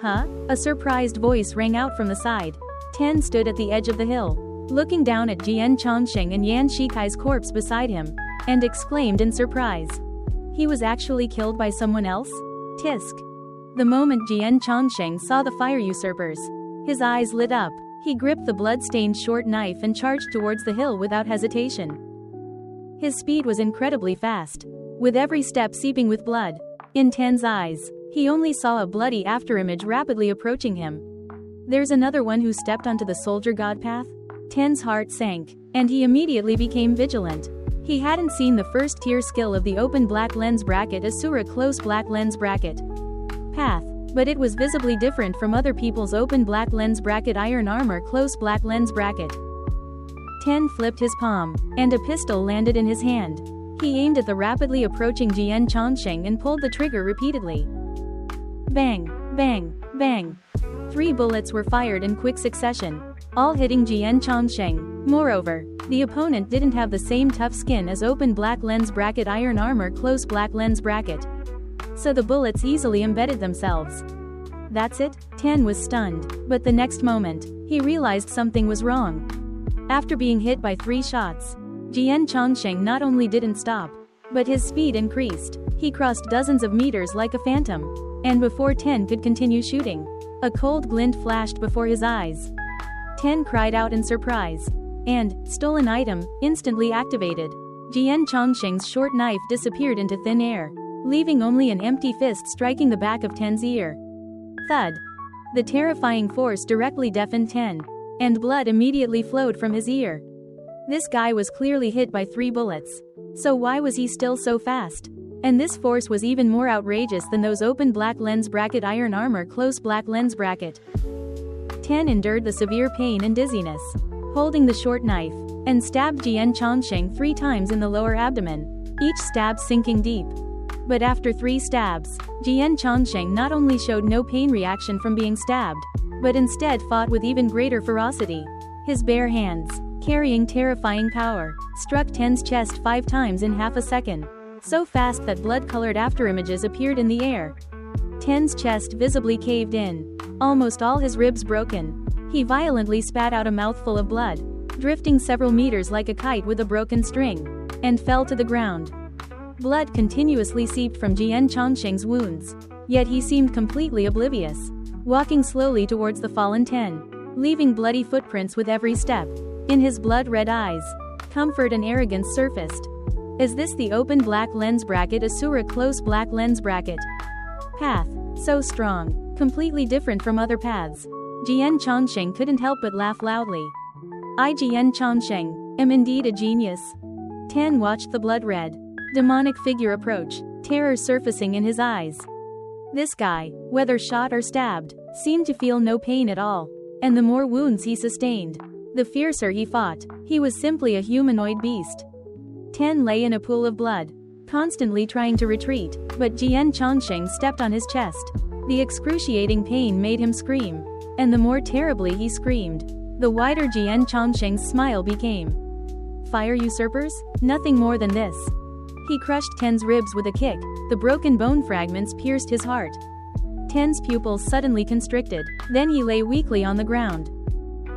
Huh? A surprised voice rang out from the side. Ten stood at the edge of the hill, looking down at Jian Chongqing and Yan Shikai's corpse beside him, and exclaimed in surprise. He was actually killed by someone else? Tisk. The moment Jian Chongqing saw the fire usurpers, his eyes lit up. He gripped the blood-stained short knife and charged towards the hill without hesitation. His speed was incredibly fast, with every step seeping with blood. In Ten's eyes, he only saw a bloody afterimage rapidly approaching him. There's another one who stepped onto the soldier god path? Ten's heart sank, and he immediately became vigilant. He hadn't seen the first-tier skill of the open black lens bracket Asura close black lens bracket path, but it was visibly different from other people's open black lens bracket iron armor close black lens bracket. Ten flipped his palm, and a pistol landed in his hand. He aimed at the rapidly approaching Jian Chongqing and pulled the trigger repeatedly. Bang, bang, bang. 3 bullets were fired in quick succession, all hitting Jian Chongqing. Moreover, the opponent didn't have the same tough skin as open black lens bracket iron armor close black lens bracket, so the bullets easily embedded themselves. That's it? Ten was stunned, but the next moment, he realized something was wrong. After being hit by 3 shots, Jian Chongqing not only didn't stop, But his speed increased. He crossed dozens of meters like a phantom. And before Ten could continue shooting, a cold glint flashed before his eyes. Ten cried out in surprise. And, stolen item, instantly activated. Jian Chongqing's short knife disappeared into thin air, leaving only an empty fist striking the back of Ten's ear. Thud. The terrifying force directly deafened Ten, and blood immediately flowed from his ear. This guy was clearly hit by 3 bullets. So why was he still so fast? And this force was even more outrageous than those open black lens bracket iron armor close black lens bracket. Ten endured the severe pain and dizziness, holding the short knife, and stabbed Jian Chongqing 3 times in the lower abdomen, each stab sinking deep. But after 3 stabs, Jian Chongqing not only showed no pain reaction from being stabbed, but instead fought with even greater ferocity. His bare hands, carrying terrifying power, struck Ten's chest 5 times in half a second, so fast that blood-colored afterimages appeared in the air. Ten's chest visibly caved in, almost all his ribs broken. He violently spat out a mouthful of blood, drifting several meters like a kite with a broken string, and fell to the ground. Blood continuously seeped from Jian Chongqing's wounds, yet he seemed completely oblivious, walking slowly towards the fallen Ten, leaving bloody footprints with every step. In his blood-red eyes, comfort and arrogance surfaced. Is this the open black lens bracket Asura close black lens bracket? Path. So strong, completely different from other paths. Jian Chongqing couldn't help but laugh loudly. I, Jian Chongqing, am indeed a genius. Ten watched the blood-red, demonic figure approach, terror surfacing in his eyes. This guy, whether shot or stabbed, seemed to feel no pain at all, and the more wounds he sustained, the fiercer he fought. He was simply a humanoid beast. Ten lay in a pool of blood, constantly trying to retreat, but Jian Chongqing stepped on his chest. The excruciating pain made him scream, and the more terribly he screamed, the wider Jian Chongqing's smile became. Fire usurpers? Nothing more than this. He crushed Ten's ribs with a kick. The broken bone fragments pierced his heart. Ten's pupils suddenly constricted, then he lay weakly on the ground.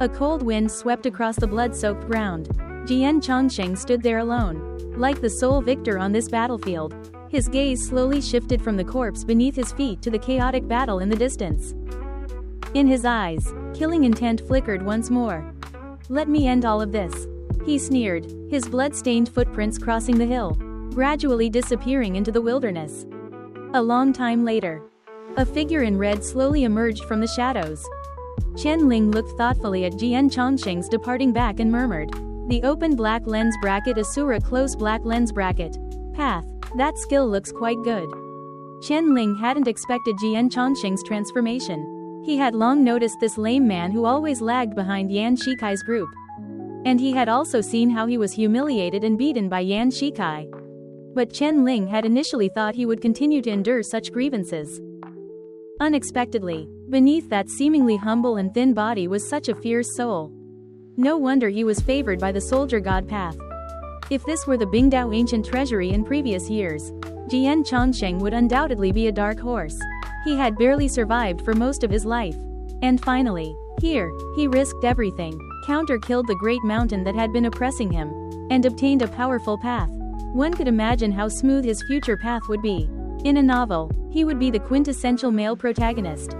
A cold wind swept across the blood-soaked ground. Jian Chongqing stood there alone, like the sole victor on this battlefield. His gaze slowly shifted from the corpse beneath his feet to the chaotic battle in the distance. In his eyes, killing intent flickered once more. Let me end all of this, he sneered, his blood-stained footprints crossing the hill, gradually disappearing into the wilderness. A long time later, a figure in red slowly emerged from the shadows. Chen Ling looked thoughtfully at Jian Chongqing's departing back and murmured, the open black lens bracket Asura close black lens bracket. Path. That skill looks quite good. Chen Ling hadn't expected Jian Chongqing's transformation. He had long noticed this lame man who always lagged behind Yan Shikai's group. And he had also seen how he was humiliated and beaten by Yan Shikai. But Chen Ling had initially thought he would continue to endure such grievances. Unexpectedly, beneath that seemingly humble and thin body was such a fierce soul. No wonder he was favored by the soldier god path. If this were the Bingdao ancient treasury in previous years, Jian Chongqing would undoubtedly be a dark horse. He had barely survived for most of his life. And finally, here, he risked everything, counter-killed the great mountain that had been oppressing him, and obtained a powerful path. One could imagine how smooth his future path would be. In a novel, he would be the quintessential male protagonist.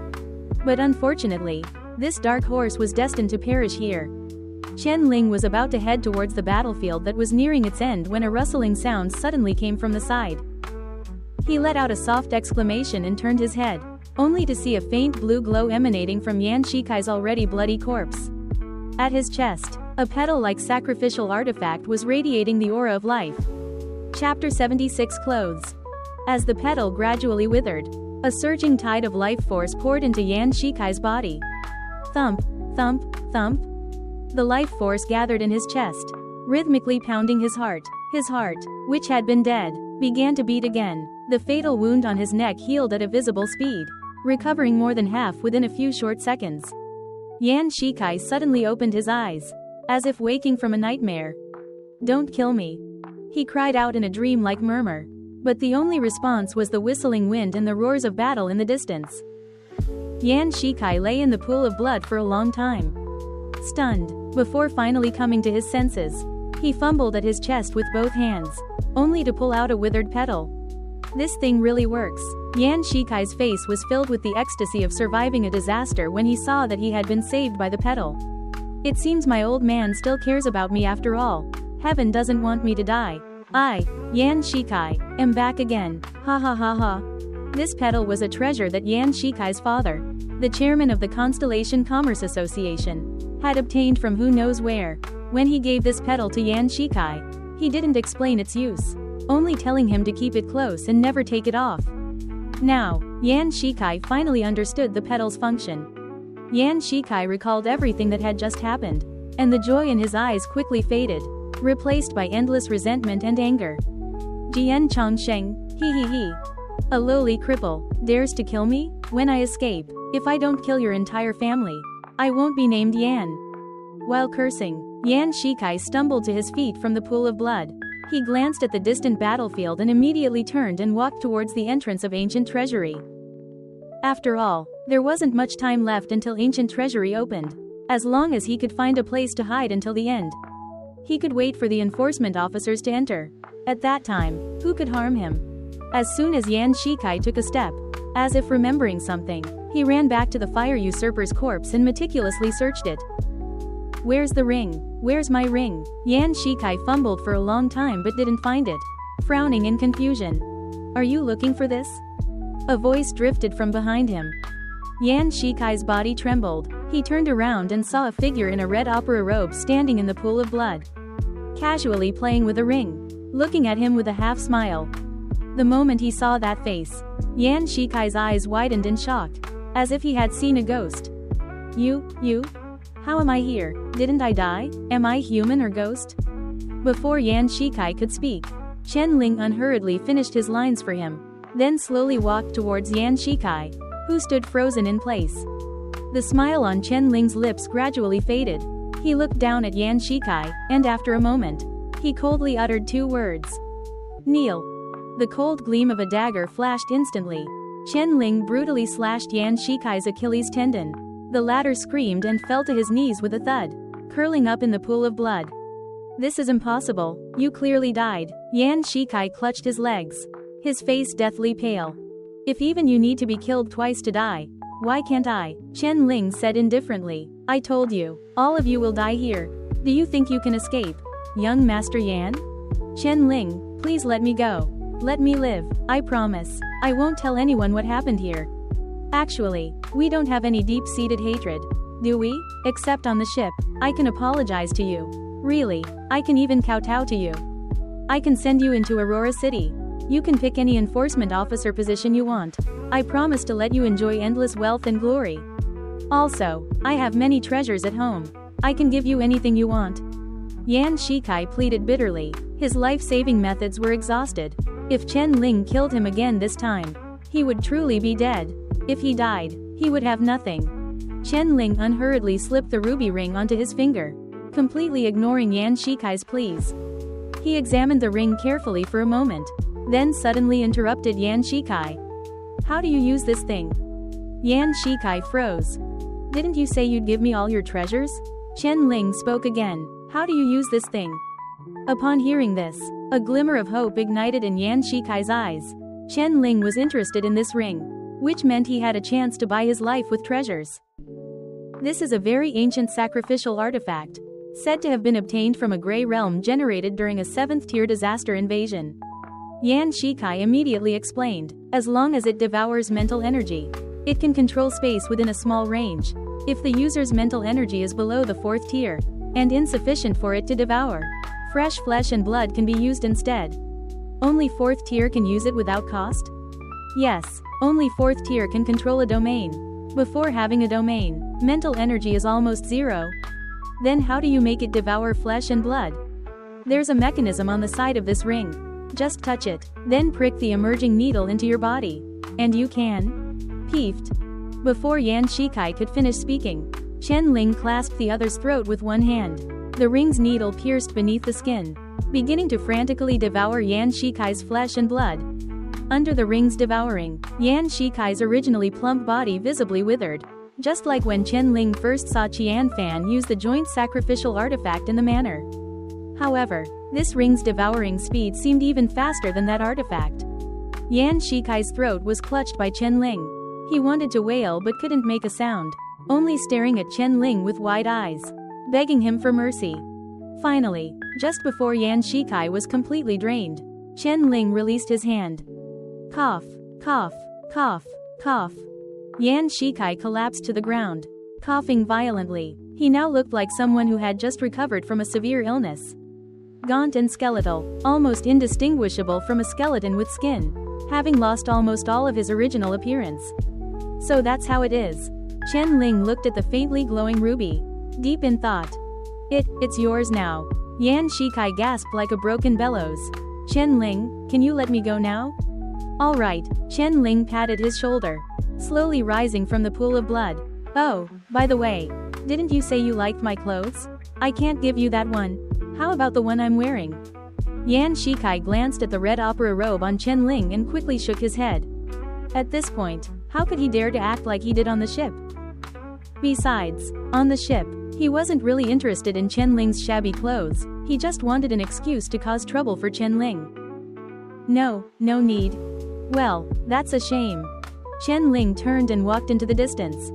But unfortunately, this dark horse was destined to perish here. Chen Ling was about to head towards the battlefield that was nearing its end when a rustling sound suddenly came from the side. He let out a soft exclamation and turned his head, only to see a faint blue glow emanating from Yan Shikai's already bloody corpse. At his chest, a petal-like sacrificial artifact was radiating the aura of life. Chapter 76 Clothes. As the petal gradually withered, a surging tide of life force poured into Yan Shikai's body. Thump, thump, thump. The life force gathered in his chest, rhythmically pounding his heart. His heart, which had been dead, began to beat again. The fatal wound on his neck healed at a visible speed, recovering more than half within a few short seconds. Yan Shikai suddenly opened his eyes, as if waking from a nightmare. Don't kill me, he cried out in a dream-like murmur. But the only response was the whistling wind and the roars of battle in the distance. Yan Shikai lay in the pool of blood for a long time, stunned, before finally coming to his senses. He fumbled at his chest with both hands, only to pull out a withered petal. This thing really works. Yan Shikai's face was filled with the ecstasy of surviving a disaster when he saw that he had been saved by the petal. It seems my old man still cares about me after all. Heaven doesn't want me to die. I, Yan Shikai, am back again. Ha ha ha ha. This petal was a treasure that Yan Shikai's father, the chairman of the Constellation Commerce Association, had obtained from who knows where. When he gave this petal to Yan Shikai, he didn't explain its use, only telling him to keep it close and never take it off. Now, Yan Shikai finally understood the petal's function. Yan Shikai recalled everything that had just happened, and the joy in his eyes quickly faded, replaced by endless resentment and anger. Jian Chongsheng, he. A lowly cripple, dares to kill me? When I escape, if I don't kill your entire family, I won't be named Yan. While cursing, Yan Shikai stumbled to his feet from the pool of blood. He glanced at the distant battlefield and immediately turned and walked towards the entrance of Ancient Treasury. After all, there wasn't much time left until Ancient Treasury opened. As long as he could find a place to hide until the end, he could wait for the enforcement officers to enter. At that time, who could harm him? As soon as Yan Shikai took a step, as if remembering something, he ran back to the fire usurper's corpse and meticulously searched it. Where's the ring? Where's my ring? Yan Shikai fumbled for a long time but didn't find it, frowning in confusion. Are you looking for this? A voice drifted from behind him. Yan Shikai's body trembled. He turned around and saw a figure in a red opera robe standing in the pool of blood, casually playing with a ring, looking at him with a half smile. The moment he saw that face, Yan Shikai's eyes widened in shock, as if he had seen a ghost. You? How am I here? Didn't I die? Am I human or ghost? Before Yan Shikai could speak, Chen Ling unhurriedly finished his lines for him, then slowly walked towards Yan Shikai, who stood frozen in place. The smile on Chen Ling's lips gradually faded. He looked down at Yan Shikai, and after a moment, he coldly uttered 2 words. Kneel. The cold gleam of a dagger flashed instantly. Chen Ling brutally slashed Yan Shikai's Achilles tendon. The latter screamed and fell to his knees with a thud, curling up in the pool of blood. This is impossible. You clearly died. Yan Shikai clutched his legs, his face deathly pale. If even you need to be killed twice to die, why can't I? Chen Ling said indifferently. I told you, all of you will die here. Do you think you can escape? Young Master Yan? Chen Ling, please let me go. Let me live, I promise. I won't tell anyone what happened here. Actually, we don't have any deep-seated hatred, do we? Except on the ship. I can apologize to you. Really, I can even kowtow to you. I can send you into Aurora City. You can pick any enforcement officer position you want. I promise to let you enjoy endless wealth and glory. Also, I have many treasures at home. I can give you anything you want. Yan Shikai pleaded bitterly. His life-saving methods were exhausted. If Chen Ling killed him again this time, he would truly be dead. If he died, he would have nothing. Chen Ling unhurriedly slipped the ruby ring onto his finger, completely ignoring Yan Shikai's pleas. He examined the ring carefully for a moment, then suddenly interrupted Yan Shikai. How do you use this thing? Yan Shikai froze. Didn't you say you'd give me all your treasures? Chen Ling spoke again. How do you use this thing? Upon hearing this, a glimmer of hope ignited in Yan Shikai's eyes. Chen Ling was interested in this ring, which meant he had a chance to buy his life with treasures. This is a very ancient sacrificial artifact, said to have been obtained from a gray realm generated during a 7th-tier disaster invasion. Yan Shikai immediately explained, as long as it devours mental energy, it can control space within a small range. If the user's mental energy is below the 4th tier, and insufficient for it to devour, fresh flesh and blood can be used instead. Only 4th tier can use it without cost? Yes, only 4th tier can control a domain. Before having a domain, mental energy is almost 0. Then how do you make it devour flesh and blood? There's a mechanism on the side of this ring. Just touch it, then prick the emerging needle into your body. And you can? Peeved. Before Yan Shikai could finish speaking, Chen Ling clasped the other's throat with one hand. The ring's needle pierced beneath the skin, beginning to frantically devour Yan Shikai's flesh and blood. Under the ring's devouring, Yan Shikai's originally plump body visibly withered, just like when Chen Ling first saw Qian Fan use the joint sacrificial artifact in the manner. However, This ring's devouring speed seemed even faster than that artifact. Yan Shikai's throat was clutched by Chen Ling. He wanted to wail but couldn't make a sound, only staring at Chen Ling with wide eyes, begging him for mercy. Finally, just before Yan Shikai was completely drained, Chen Ling released his hand. Cough, cough, cough, cough. Yan Shikai collapsed to the ground, coughing violently. He now looked like someone who had just recovered from a severe illness. Gaunt and skeletal, almost indistinguishable from a skeleton with skin, having lost almost all of his original appearance. So that's how it is. Chen Ling looked at the faintly glowing ruby, deep in thought. It's yours now. Yan Shikai gasped like a broken bellows. Chen Ling, can you let me go now? All right, Chen Ling patted his shoulder, slowly rising from the pool of blood. Oh, by the way, didn't you say you liked my clothes? I can't give you that one. How about the one I'm wearing? Yan Shikai glanced at the red opera robe on Chen Ling and quickly shook his head. At this point, how could he dare to act like he did on the ship? Besides, on the ship, he wasn't really interested in Chen Ling's shabby clothes, he just wanted an excuse to cause trouble for Chen Ling. No need. Well, that's a shame. Chen Ling turned and walked into the distance.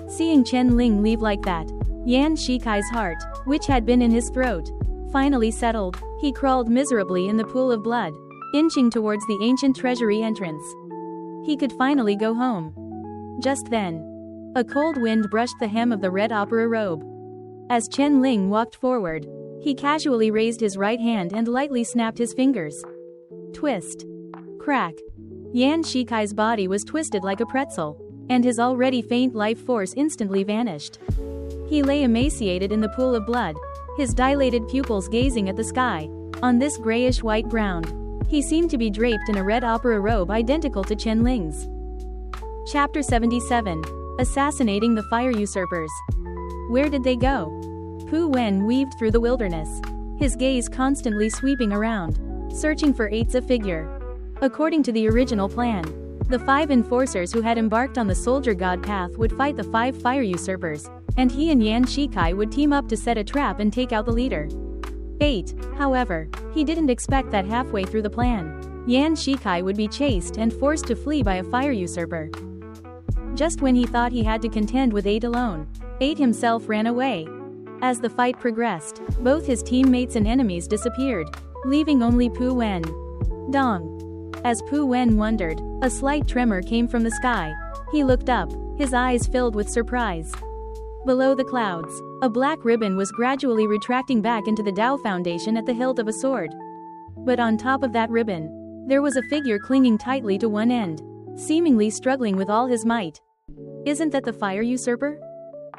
Seeing Chen Ling leave like that, Yan Shikai's heart, which had been in his throat, finally settled. He crawled miserably in the pool of blood, inching towards the ancient treasury entrance. He could finally go home. Just then, a cold wind brushed the hem of the red opera robe. As Chen Ling walked forward, he casually raised his right hand and lightly snapped his fingers. Twist. Crack. Yan Shikai's body was twisted like a pretzel, and his already faint life force instantly vanished. He lay emaciated in the pool of blood, his dilated pupils gazing at the sky. On this grayish-white ground, he seemed to be draped in a red opera robe identical to Chen Ling's. Chapter 77. Assassinating the Fire Usurpers. Where did they go? Pu Wen weaved through the wilderness, his gaze constantly sweeping around, searching for Xianxia figure. According to the original plan, the 5 enforcers who had embarked on the soldier god path would fight the 5 fire usurpers, and he and Yan Shikai would team up to set a trap and take out the leader. 8. However, he didn't expect that halfway through the plan, Yan Shikai would be chased and forced to flee by a fire usurper. Just when he thought he had to contend with 8 alone, 8 himself ran away. As the fight progressed, both his teammates and enemies disappeared, leaving only Pu Wen. Dong. As Pu Wen wondered, a slight tremor came from the sky. He looked up, his eyes filled with surprise. Below the clouds, a black ribbon was gradually retracting back into the Dao Foundation at the hilt of a sword. But on top of that ribbon, there was a figure clinging tightly to one end, seemingly struggling with all his might. Isn't that the fire usurper?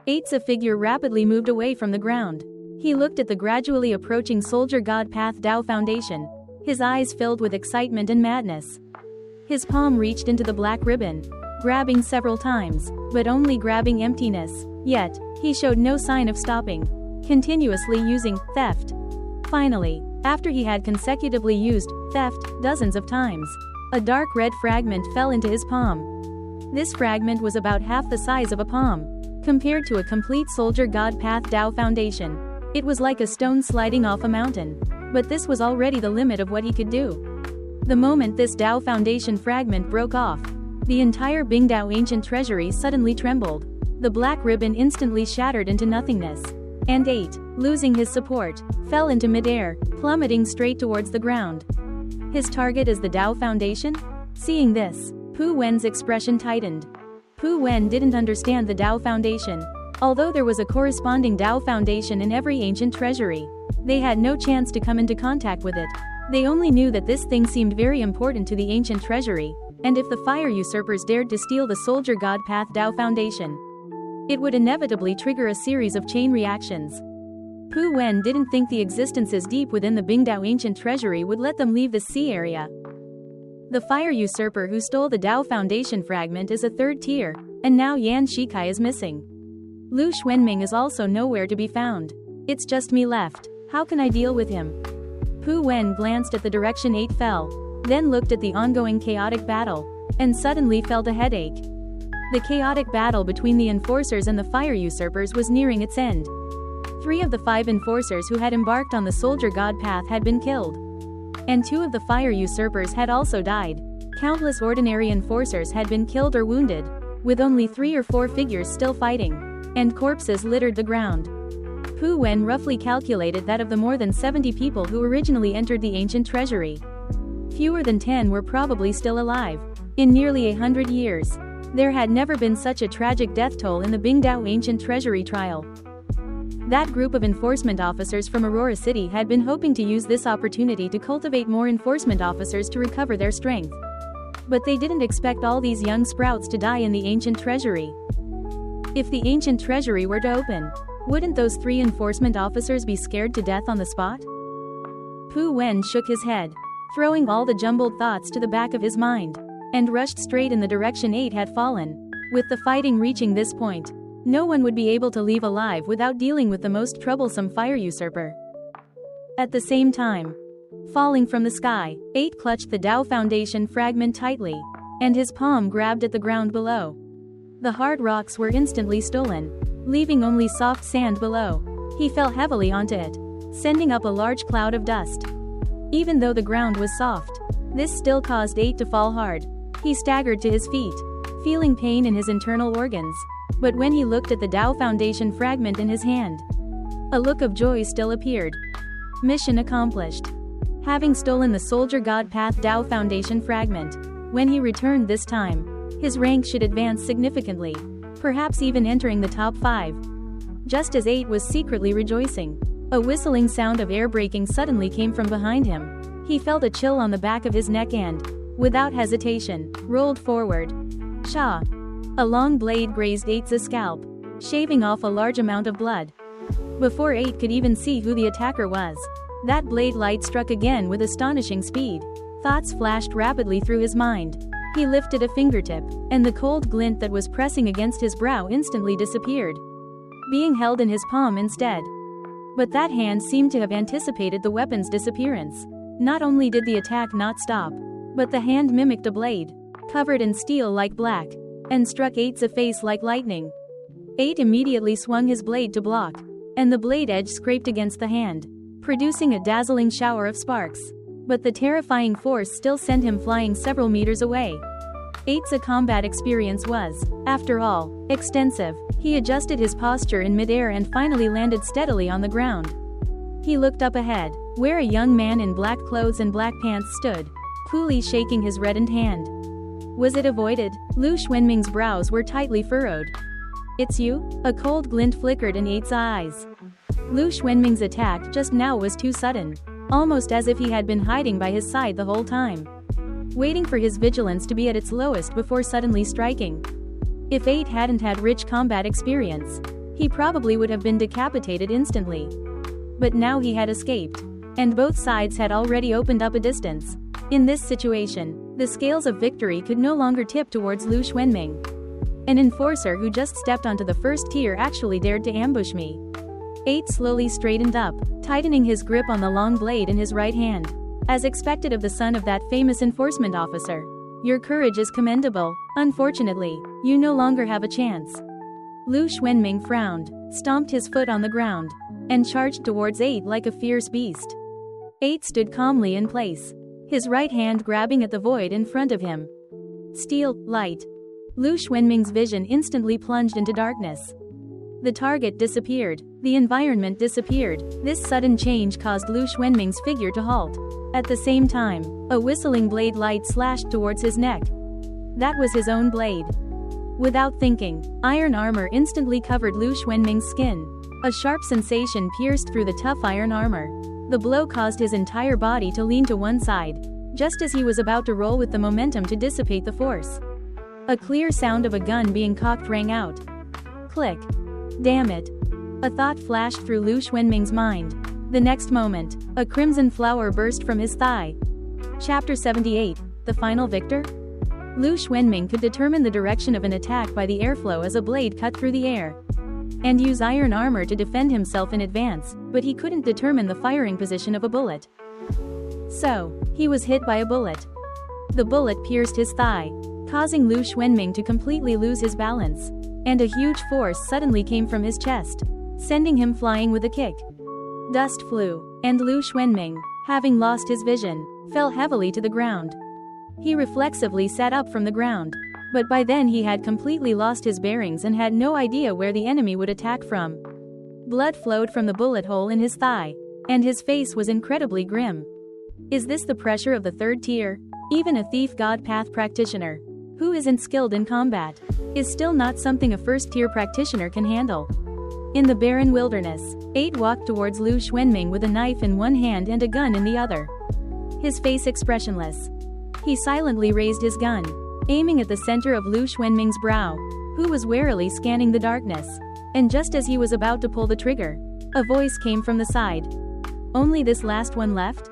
Xianxia figure rapidly moved away from the ground. He looked at the gradually approaching soldier god path Dao Foundation, his eyes filled with excitement and madness. His palm reached into the black ribbon, grabbing several times, but only grabbing emptiness. Yet, he showed no sign of stopping, continuously using theft. Finally, after he had consecutively used theft dozens of times, a dark red fragment fell into his palm. This fragment was about half the size of a palm, compared to a complete soldier god path Dao Foundation. It was like a stone sliding off a mountain. But this was already the limit of what he could do. The moment this Dao Foundation fragment broke off, the entire Bingdao ancient treasury suddenly trembled. The black ribbon instantly shattered into nothingness. And 8, losing his support, fell into midair, plummeting straight towards the ground. His target is the Dao Foundation? Seeing this, Pu Wen's expression tightened. Pu Wen didn't understand the Dao Foundation. Although there was a corresponding Dao Foundation in every ancient treasury, they had no chance to come into contact with it. They only knew that this thing seemed very important to the ancient treasury, and if the fire usurpers dared to steal the soldier god path Dao Foundation, it would inevitably trigger a series of chain reactions. Pu Wen didn't think the existences deep within the Bingdao ancient treasury would let them leave the sea area. The fire usurper who stole the Dao Foundation fragment is a 3rd tier, and now Yan Shikai is missing. Lu Xuanming is also nowhere to be found. It's just me left. How can I deal with him? Pu Wen glanced at the direction 8 fell, then looked at the ongoing chaotic battle, and suddenly felt a headache. The chaotic battle between the enforcers and the fire usurpers was nearing its end. 3 of the 5 enforcers who had embarked on the soldier god path had been killed. And 2 of the fire usurpers had also died. Countless ordinary enforcers had been killed or wounded, with only 3 or 4 figures still fighting, and corpses littered the ground. Pu Wen roughly calculated that of the more than 70 people who originally entered the ancient treasury, fewer than 10 were probably still alive. In nearly 100 years, there had never been such a tragic death toll in the Bingdao ancient treasury trial. That group of enforcement officers from Aurora City had been hoping to use this opportunity to cultivate more enforcement officers to recover their strength. But they didn't expect all these young sprouts to die in the ancient treasury. If the ancient treasury were to open, wouldn't those 3 enforcement officers be scared to death on the spot? Pu Wen shook his head, throwing all the jumbled thoughts to the back of his mind, and rushed straight in the direction 8 had fallen. With the fighting reaching this point, no one would be able to leave alive without dealing with the most troublesome fire usurper. At the same time, falling from the sky, 8 clutched the Dao Foundation fragment tightly, and his palm grabbed at the ground below. The hard rocks were instantly stolen, leaving only soft sand below. He fell heavily onto it, sending up a large cloud of dust. Even though the ground was soft, this still caused 8 to fall hard. He staggered to his feet, feeling pain in his internal organs. But when he looked at the Dao Foundation fragment in his hand, a look of joy still appeared. Mission accomplished. Having stolen the Soldier God Path Dao Foundation fragment, when he returned this time, his rank should advance significantly, perhaps even entering the top 5. Just as 8 was secretly rejoicing, a whistling sound of air braking suddenly came from behind him. He felt a chill on the back of his neck and, without hesitation, rolled forward. Sha! A long blade grazed 8's scalp, shaving off a large amount of blood. Before 8 could even see who the attacker was, that blade light struck again with astonishing speed. Thoughts flashed rapidly through his mind. He lifted a fingertip, and the cold glint that was pressing against his brow instantly disappeared, being held in his palm instead. But that hand seemed to have anticipated the weapon's disappearance. Not only did the attack not stop, but the hand mimicked a blade, covered in steel like black, and struck 8's face like lightning. 8 immediately swung his blade to block, and the blade edge scraped against the hand, producing a dazzling shower of sparks. But the terrifying force still sent him flying several meters away. 8's combat experience was, after all, extensive. He adjusted his posture in midair and finally landed steadily on the ground. He looked up ahead, where a young man in black clothes and black pants stood, coolly shaking his reddened hand. Was it avoided? Lu Xuanming's brows were tightly furrowed. It's you? A cold glint flickered in 8's eyes. Lu Xuanming's attack just now was too sudden, almost as if he had been hiding by his side the whole time, waiting for his vigilance to be at its lowest before suddenly striking. If 8 hadn't had rich combat experience, he probably would have been decapitated instantly. But now he had escaped, and both sides had already opened up a distance. In this situation, the scales of victory could no longer tip towards Lu Xuanming. An enforcer who just stepped onto the first tier actually dared to ambush me. 8 slowly straightened up, tightening his grip on the long blade in his right hand. As expected of the son of that famous enforcement officer, your courage is commendable. Unfortunately, you no longer have a chance. Lu Xuanming frowned, stomped his foot on the ground, and charged towards 8 like a fierce beast. 8 stood calmly in place, his right hand grabbing at the void in front of him. Steel, light. Lu Xuanming's vision instantly plunged into darkness. The target disappeared. The environment disappeared. This sudden change caused Lu Xuanming's figure to halt. At the same time, a whistling blade light slashed towards his neck. That was his own blade. Without thinking, iron armor instantly covered Lu Xuanming's skin. A sharp sensation pierced through the tough iron armor. The blow caused his entire body to lean to one side, just as he was about to roll with the momentum to dissipate the force. A clear sound of a gun being cocked rang out. Click. Damn it. A thought flashed through Lu Xuanming's mind. The next moment, a crimson flower burst from his thigh. Chapter 78, The Final Victor? Lu Xuanming could determine the direction of an attack by the airflow as a blade cut through the air, and use iron armor to defend himself in advance, but he couldn't determine the firing position of a bullet. So, he was hit by a bullet. The bullet pierced his thigh, causing Lu Xuanming to completely lose his balance, and a huge force suddenly came from his chest, sending him flying with a kick. Dust flew, and Lu Xuanming, having lost his vision, fell heavily to the ground. He reflexively sat up from the ground. But by then he had completely lost his bearings and had no idea where the enemy would attack from. Blood flowed from the bullet hole in his thigh, and his face was incredibly grim. Is this the pressure of the third tier? Even a thief god path practitioner, who isn't skilled in combat, is still not something a first-tier practitioner can handle. In the barren wilderness, 8 walked towards Lu Xuanming with a knife in one hand and a gun in the other. His face expressionless. He silently raised his gun, aiming at the center of Lu Xuanming's brow, who was warily scanning the darkness. And just as he was about to pull the trigger, a voice came from the side. Only this last one left?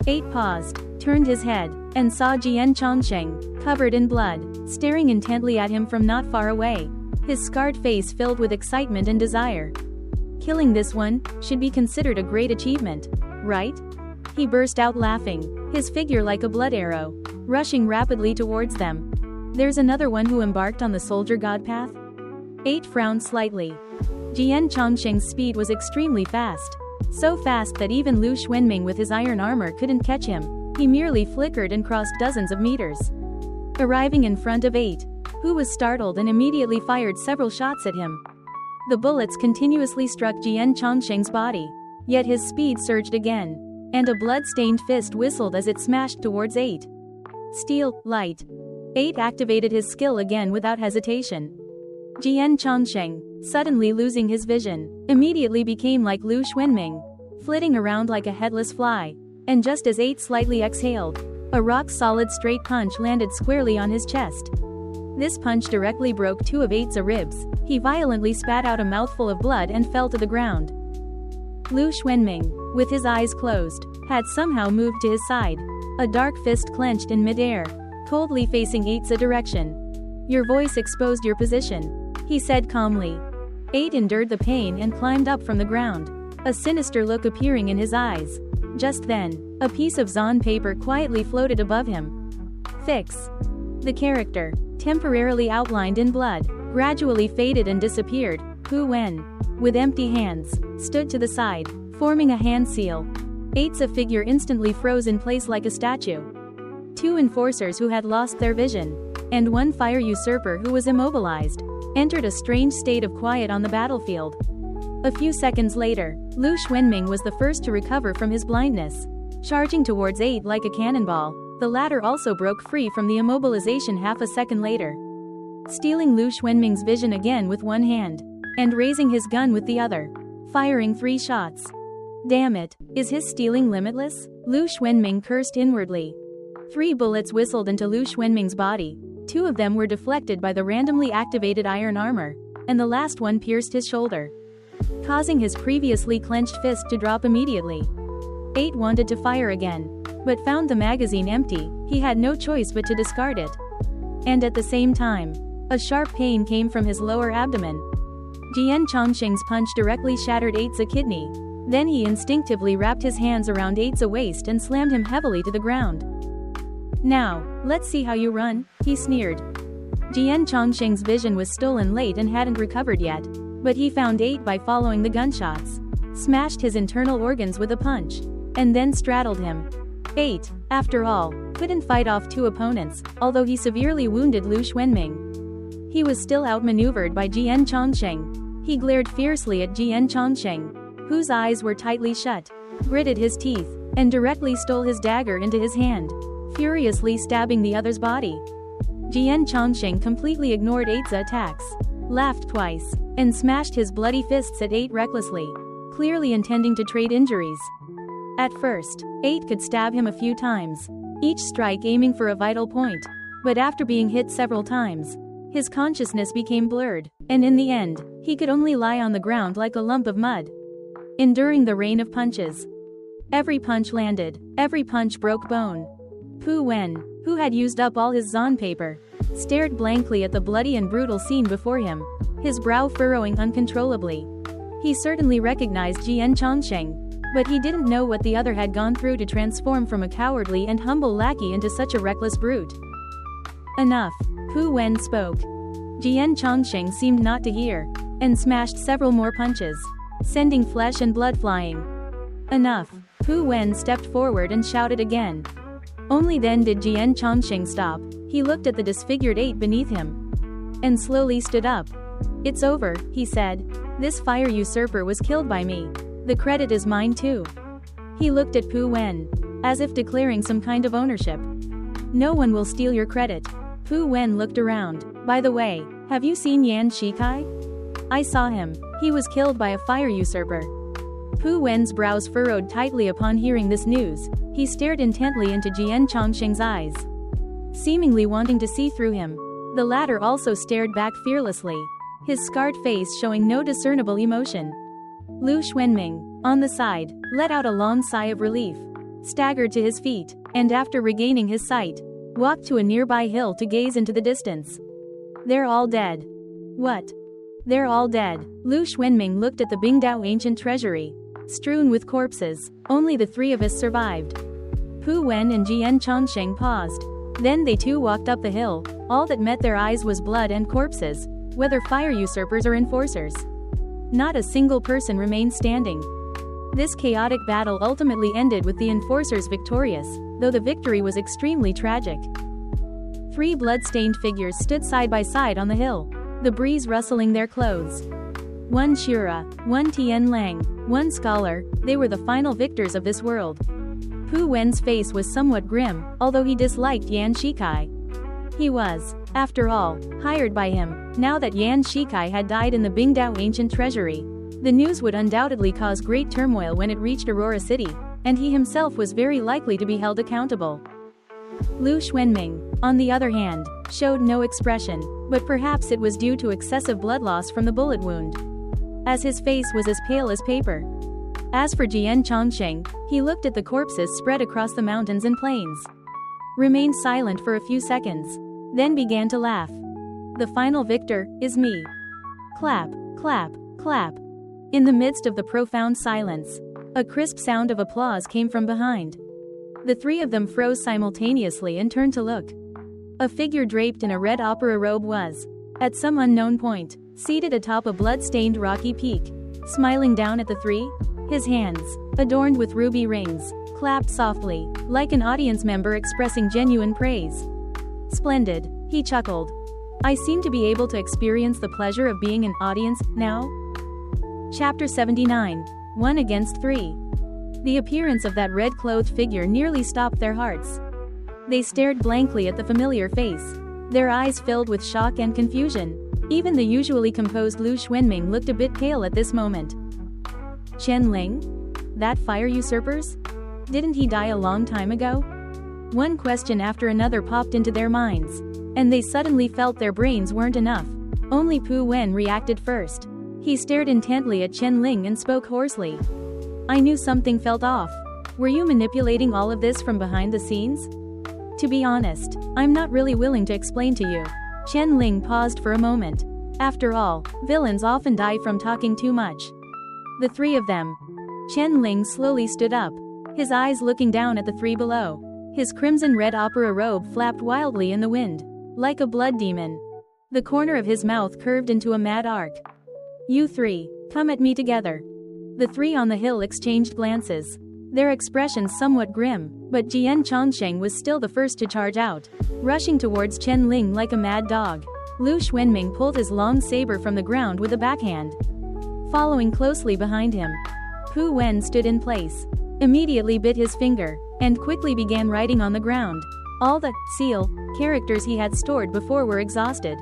8 paused, turned his head, and saw Xianxia, covered in blood, staring intently at him from not far away, his scarred face filled with excitement and desire. Killing this one should be considered a great achievement, right? He burst out laughing, his figure like a blood arrow, rushing rapidly towards them. There's another one who embarked on the soldier god path? 8 frowned slightly. Xianxia's speed was extremely fast. So fast that even Lu Xuanming with his iron armor couldn't catch him. He merely flickered and crossed dozens of meters, arriving in front of 8, who was startled and immediately fired several shots at him. The bullets continuously struck Xianxia's body, yet his speed surged again, and a blood-stained fist whistled as it smashed towards 8. Steel, light. 8 activated his skill again without hesitation. Xianxia, suddenly losing his vision, immediately became like Lu Xuanming, flitting around like a headless fly, and just as 8 slightly exhaled, a rock-solid straight punch landed squarely on his chest. This punch directly broke 2 of 8's ribs. He violently spat out a mouthful of blood and fell to the ground. Lu Xuanming, with his eyes closed, had somehow moved to his side, a dark fist clenched in midair, coldly facing 8's direction. Your voice exposed your position, he said calmly. 8 endured the pain and climbed up from the ground, a sinister look appearing in his eyes. Just then, a piece of zon paper quietly floated above him. Fix. The character, temporarily outlined in blood, gradually faded and disappeared. Pu Wen, with empty hands, stood to the side, forming a hand seal. 8's figure instantly froze in place like a statue. 2 enforcers who had lost their vision, and 1 fire usurper who was immobilized, entered a strange state of quiet on the battlefield. A few seconds later, Lu Xuanming was the first to recover from his blindness. Charging towards 8 like a cannonball, the latter also broke free from the immobilization half a second later, stealing Lu Xuanming's vision again with one hand, and raising his gun with the other, firing 3 shots. Damn it, is his stealing limitless? Lu Xuanming cursed inwardly. 3 bullets whistled into Lu Xuanming's body. 2 of them were deflected by the randomly activated iron armor, and the last one pierced his shoulder, causing his previously clenched fist to drop immediately. 8 wanted to fire again, but found the magazine empty. He had no choice but to discard it. And at the same time, a sharp pain came from his lower abdomen. Xianxia's punch directly shattered 8's kidney. Then he instinctively wrapped his hands around 8's waist and slammed him heavily to the ground. Now, let's see how you run, he sneered. Xianxia's vision was stolen late and hadn't recovered yet, but he found 8 by following the gunshots, smashed his internal organs with a punch, and then straddled him. 8, after all, couldn't fight off 2 opponents, although he severely wounded Lu Xuanming. He was still outmaneuvered by Xianxia's. He glared fiercely at Xianxia's, whose eyes were tightly shut, gritted his teeth, and directly stole his dagger into his hand, furiously stabbing the other's body. Xianxia completely ignored 8's attacks, laughed twice, and smashed his bloody fists at 8 recklessly, clearly intending to trade injuries. At first, 8 could stab him a few times, each strike aiming for a vital point, but after being hit several times, his consciousness became blurred, and in the end, he could only lie on the ground like a lump of mud, enduring the rain of punches. Every punch landed, every punch broke bone. Pu Wen, who had used up all his zon paper, stared blankly at the bloody and brutal scene before him, his brow furrowing uncontrollably. He certainly recognized Xianxia's, but he didn't know what the other had gone through to transform from a cowardly and humble lackey into such a reckless brute. Enough, Pu Wen spoke. Xianxia's seemed not to hear, and smashed several more punches. sending flesh and blood flying. Enough. Pu Wen stepped forward and shouted again. Only then did Xianxia stop. He looked at the disfigured ape beneath him and slowly stood up. It's over, he said. This fire usurper was killed by me. The credit is mine too. He looked at Pu Wen, as if declaring some kind of ownership. No one will steal your credit. Pu Wen looked around. By the way, have you seen Xianxia? I saw him. He was killed by a fire usurper. Pu Wen's brows furrowed tightly upon hearing this news. He stared intently into Xianxia's eyes, seemingly wanting to see through him. The latter also stared back fearlessly, his scarred face showing no discernible emotion. Lu Xuanming, on the side, let out a long sigh of relief, staggered to his feet, and after regaining his sight, walked to a nearby hill to gaze into the distance. They're all dead. What? They're all dead. Lu Xuanming looked at the Bingdao ancient treasury, strewn with corpses. Only the three of us survived. Pu Wen and Xianxia paused. Then they too walked up the hill. All that met their eyes was blood and corpses, whether fire usurpers or enforcers. Not a single person remained standing. This chaotic battle ultimately ended with the enforcers victorious, though the victory was extremely tragic. Three blood-stained figures stood side by side on the hill, the breeze rustling their clothes. One Shura, one Tianlang, one scholar, they were the final victors of this world. Pu Wen's face was somewhat grim, although he disliked Yan Shikai. He was, after all, hired by him. Now that Yan Shikai had died in the Bingdao ancient treasury, the news would undoubtedly cause great turmoil when it reached Aurora City, and he himself was very likely to be held accountable. Lu Xuanming, on the other hand, showed no expression, but perhaps it was due to excessive blood loss from the bullet wound, as his face was as pale as paper. As for Xianxia, he looked at the corpses spread across the mountains and plains, remained silent for a few seconds, then began to laugh. The final victor is me. Clap, clap, clap. In the midst of the profound silence, a crisp sound of applause came from behind. The three of them froze simultaneously and turned to look. A figure draped in a red opera robe was, at some unknown point, seated atop a blood-stained rocky peak, smiling down at the three. His hands, adorned with ruby rings, clapped softly, like an audience member expressing genuine praise. Splendid, he chuckled. I seem to be able to experience the pleasure of being an audience now. Chapter 79. 1 against 3. The appearance of that red-clothed figure nearly stopped their hearts. They stared blankly at the familiar face, their eyes filled with shock and confusion. Even the usually composed Lu Xuanming looked a bit pale at this moment. Chen Ling? That fire usurper's? Didn't he die a long time ago? One question after another popped into their minds, and they suddenly felt their brains weren't enough. Only Pu Wen reacted first. He stared intently at Chen Ling and spoke hoarsely. I knew something felt off. Were you manipulating all of this from behind the scenes? To be honest, I'm not really willing to explain to you. Chen Ling paused for a moment. After all, villains often die from talking too much. The three of them. Chen Ling slowly stood up, his eyes looking down at the three below. His crimson-red opera robe flapped wildly in the wind, like a blood demon. The corner of his mouth curved into a mad arc. You three, come at me together. The three on the hill exchanged glances, their expressions somewhat grim, but Xianxia was still the first to charge out, rushing towards Chen Ling like a mad dog. Lu Xuanming pulled his long saber from the ground with a backhand. Following closely behind him, Pu Wen stood in place, immediately bit his finger, and quickly began writing on the ground. All the seal characters he had stored before were exhausted.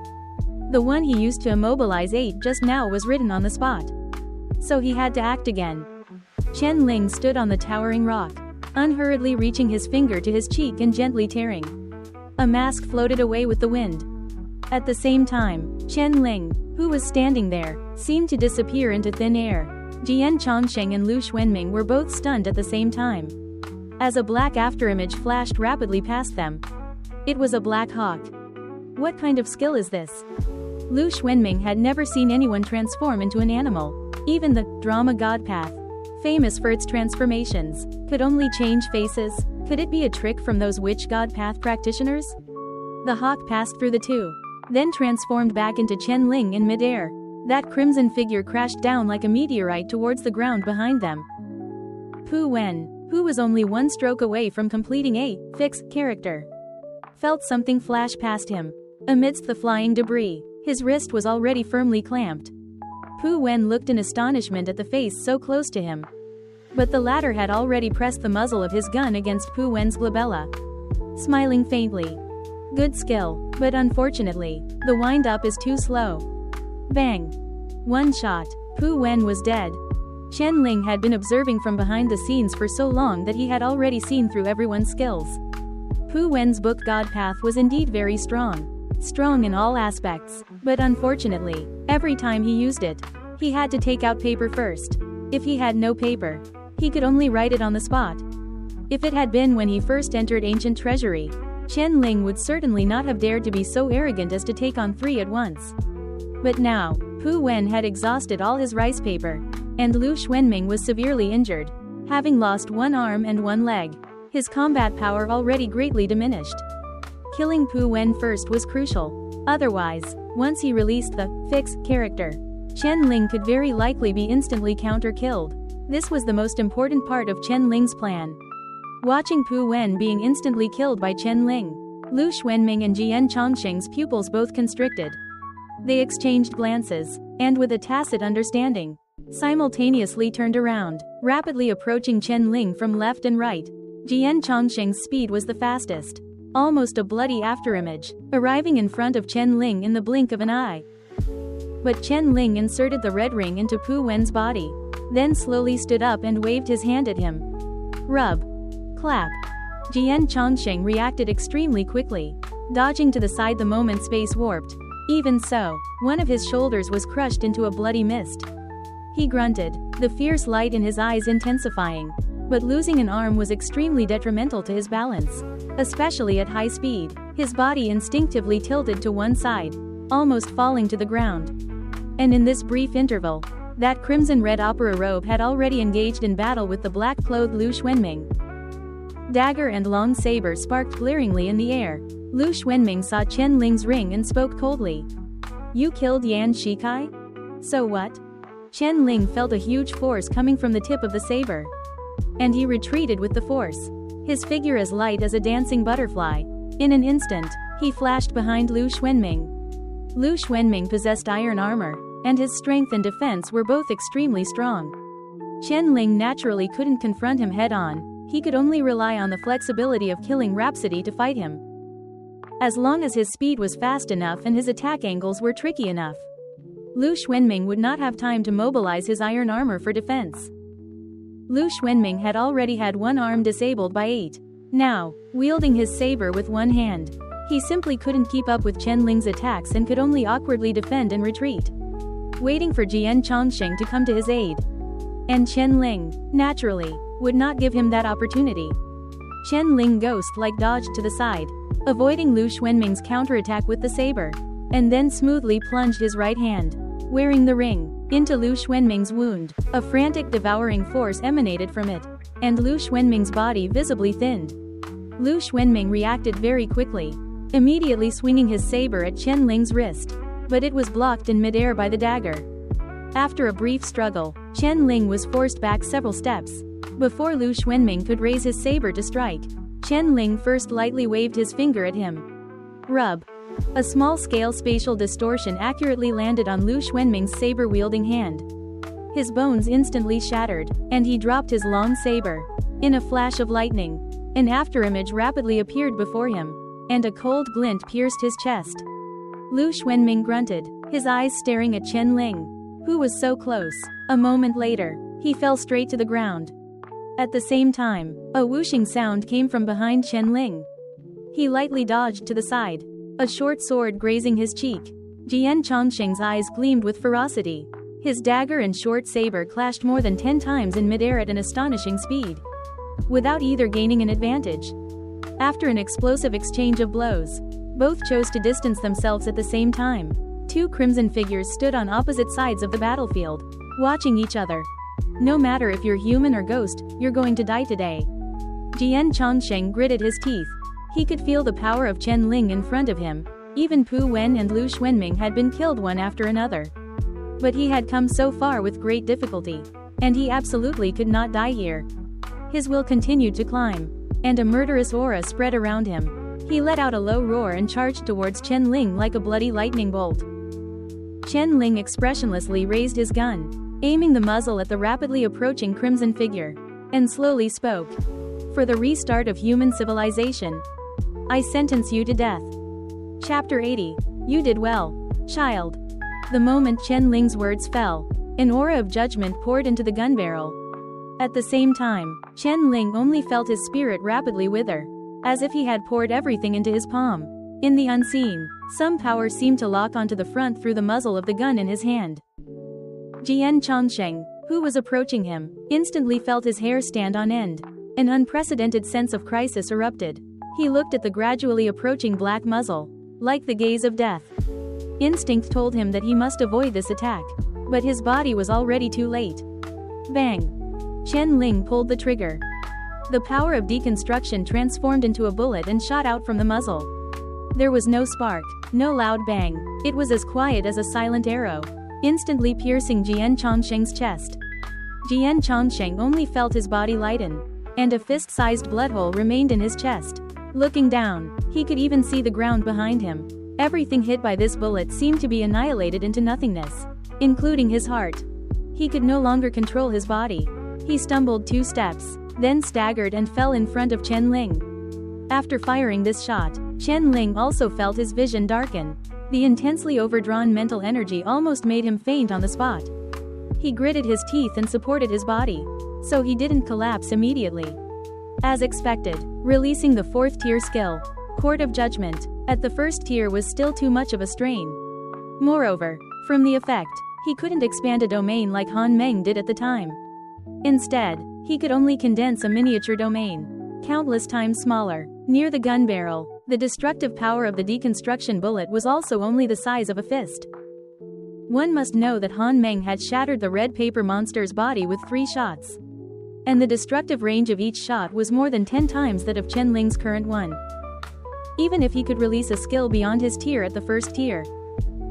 The one he used to immobilize 8 just now was written on the spot. So he had to act again. Chen Ling stood on the towering rock, unhurriedly reaching his finger to his cheek and gently tearing. A mask floated away with the wind. At the same time, Chen Ling, who was standing there, seemed to disappear into thin air. Xianxia and Lu Xuanming were both stunned at the same time, as a black afterimage flashed rapidly past them. It was a black hawk. What kind of skill is this? Lu Xuanming had never seen anyone transform into an animal. Even the drama god path, famous for its transformations, could only change faces. Could it be a trick from those witch god path practitioners? The hawk passed through the two, then transformed back into Chen Ling in midair. That crimson figure crashed down like a meteorite towards the ground behind them. Pu Wen, who was only one stroke away from completing a fixed character, felt something flash past him. Amidst the flying debris, his wrist was already firmly clamped. Pu Wen looked in astonishment at the face so close to him. But the latter had already pressed the muzzle of his gun against Pu Wen's glabella, smiling faintly. Good skill, but unfortunately, the wind-up is too slow. Bang! One shot. Pu Wen was dead. Chen Ling had been observing from behind the scenes for so long that he had already seen through everyone's skills. Pu Wen's book God Path was indeed very strong. Strong in all aspects, but unfortunately, every time he used it, he had to take out paper first. If he had no paper, he could only write it on the spot. If it had been when he first entered Ancient Treasury, Chen Ling would certainly not have dared to be so arrogant as to take on 3 at once. But now, Pu Wen had exhausted all his rice paper, and Lu Xuanming was severely injured, having lost 1 arm and 1 leg. His combat power already greatly diminished. Killing Pu Wen first was crucial. Otherwise, once he released the fixed character, Chen Ling could very likely be instantly counter-killed. This was the most important part of Chen Ling's plan. Watching Pu Wen being instantly killed by Chen Ling, Lu Xuanming and Jian Chongqing's pupils both constricted. They exchanged glances, and with a tacit understanding, simultaneously turned around, rapidly approaching Chen Ling from left and right. Jian Chongqing's speed was the fastest. Almost a bloody afterimage, arriving in front of Chen Ling in the blink of an eye. But Chen Ling inserted the red ring into Pu Wen's body, then slowly stood up and waved his hand at him. Rub. Clap. Jian Chongqing reacted extremely quickly, dodging to the side the moment space warped. Even so, one of his shoulders was crushed into a bloody mist. He grunted, the fierce light in his eyes intensifying. But losing an arm was extremely detrimental to his balance. Especially at high speed, his body instinctively tilted to one side, almost falling to the ground. And in this brief interval, that crimson-red opera robe had already engaged in battle with the black-clothed Lu Xuanming. Dagger and long saber sparked glaringly in the air. Lu Xuanming saw Chen Ling's ring and spoke coldly. You killed Yan Shikai? So what? Chen Ling felt a huge force coming from the tip of the saber. And he retreated with the force. His figure as light as a dancing butterfly. In an instant, he flashed behind Lu Xuanming. Lu Xuanming possessed iron armor, and his strength and defense were both extremely strong. Chen Ling naturally couldn't confront him head-on, he could only rely on the flexibility of killing Rhapsody to fight him. As long as his speed was fast enough and his attack angles were tricky enough, Lu Xuanming would not have time to mobilize his iron armor for defense. Lu Xuanming had already had 1 arm disabled by 8. Now, wielding his saber with 1 hand, he simply couldn't keep up with Chen Ling's attacks and could only awkwardly defend and retreat, waiting for Jian Chongqing to come to his aid. And Chen Ling, naturally, would not give him that opportunity. Chen Ling ghost-like dodged to the side, avoiding Lu Xuanming's counterattack with the saber, and then smoothly plunged his right hand, wearing the ring, into Lu Xuanming's wound. A frantic devouring force emanated from it, and Lu Xuanming's body visibly thinned. Lu Xuanming reacted very quickly, immediately swinging his saber at Chen Ling's wrist, but it was blocked in midair by the dagger. After a brief struggle, Chen Ling was forced back several steps. Before Lu Xuanming could raise his saber to strike, Chen Ling first lightly waved his finger at him. Rub. A small-scale spatial distortion accurately landed on Lu Xuanming's saber-wielding hand. His bones instantly shattered, and he dropped his long saber. In a flash of lightning, an afterimage rapidly appeared before him, and a cold glint pierced his chest. Lu Xuanming grunted, his eyes staring at Chen Ling, who was so close. A moment later, he fell straight to the ground. At the same time, a whooshing sound came from behind Chen Ling. He lightly dodged to the side, a short sword grazing his cheek. Jian Chongqing's eyes gleamed with ferocity. His dagger and short saber clashed more than 10 times in midair at an astonishing speed, without either gaining an advantage. After an explosive exchange of blows, both chose to distance themselves at the same time. 2 crimson figures stood on opposite sides of the battlefield, watching each other. No matter if you're human or ghost, you're going to die today. Jian Chongqing gritted his teeth. He could feel the power of Chen Ling in front of him. Even Pu Wen and Lu Xuanming had been killed one after another. But he had come so far with great difficulty. And he absolutely could not die here. His will continued to climb. And a murderous aura spread around him. He let out a low roar and charged towards Chen Ling like a bloody lightning bolt. Chen Ling expressionlessly raised his gun, aiming the muzzle at the rapidly approaching crimson figure, and slowly spoke. For the restart of human civilization, I sentence you to death. Chapter 80. You did well, child. The moment Chen Ling's words fell, an aura of judgment poured into the gun barrel. At the same time, Chen Ling only felt his spirit rapidly wither, as if he had poured everything into his palm. In the unseen, some power seemed to lock onto the front through the muzzle of the gun in his hand. Xianxia, who was approaching him, instantly felt his hair stand on end. An unprecedented sense of crisis erupted. He looked at the gradually approaching black muzzle, like the gaze of death. Instinct told him that he must avoid this attack, but his body was already too late. Bang! Chen Ling pulled the trigger. The power of deconstruction transformed into a bullet and shot out from the muzzle. There was no spark, no loud bang. It was as quiet as a silent arrow, instantly piercing Xianxia's chest. Xianxia only felt his body lighten, and a fist-sized blood hole remained in his chest. Looking down, he could even see the ground behind him. Everything hit by this bullet seemed to be annihilated into nothingness, including his heart. He could no longer control his body. He stumbled 2 steps, then staggered and fell in front of Chen Ling. After firing this shot, Chen Ling also felt his vision darken. The intensely overdrawn mental energy almost made him faint on the spot. He gritted his teeth and supported his body, so he didn't collapse immediately. As expected, releasing the 4th tier skill, Court of Judgment, at the 1st tier was still too much of a strain. Moreover, from the effect, he couldn't expand a domain like Han Meng did at the time. Instead, he could only condense a miniature domain, countless times smaller. Near the gun barrel, the destructive power of the deconstruction bullet was also only the size of a fist. One must know that Han Meng had shattered the red paper monster's body with 3 shots. And the destructive range of each shot was more than 10 times that of Chen Ling's current one. Even if he could release a skill beyond his tier at the 1st tier,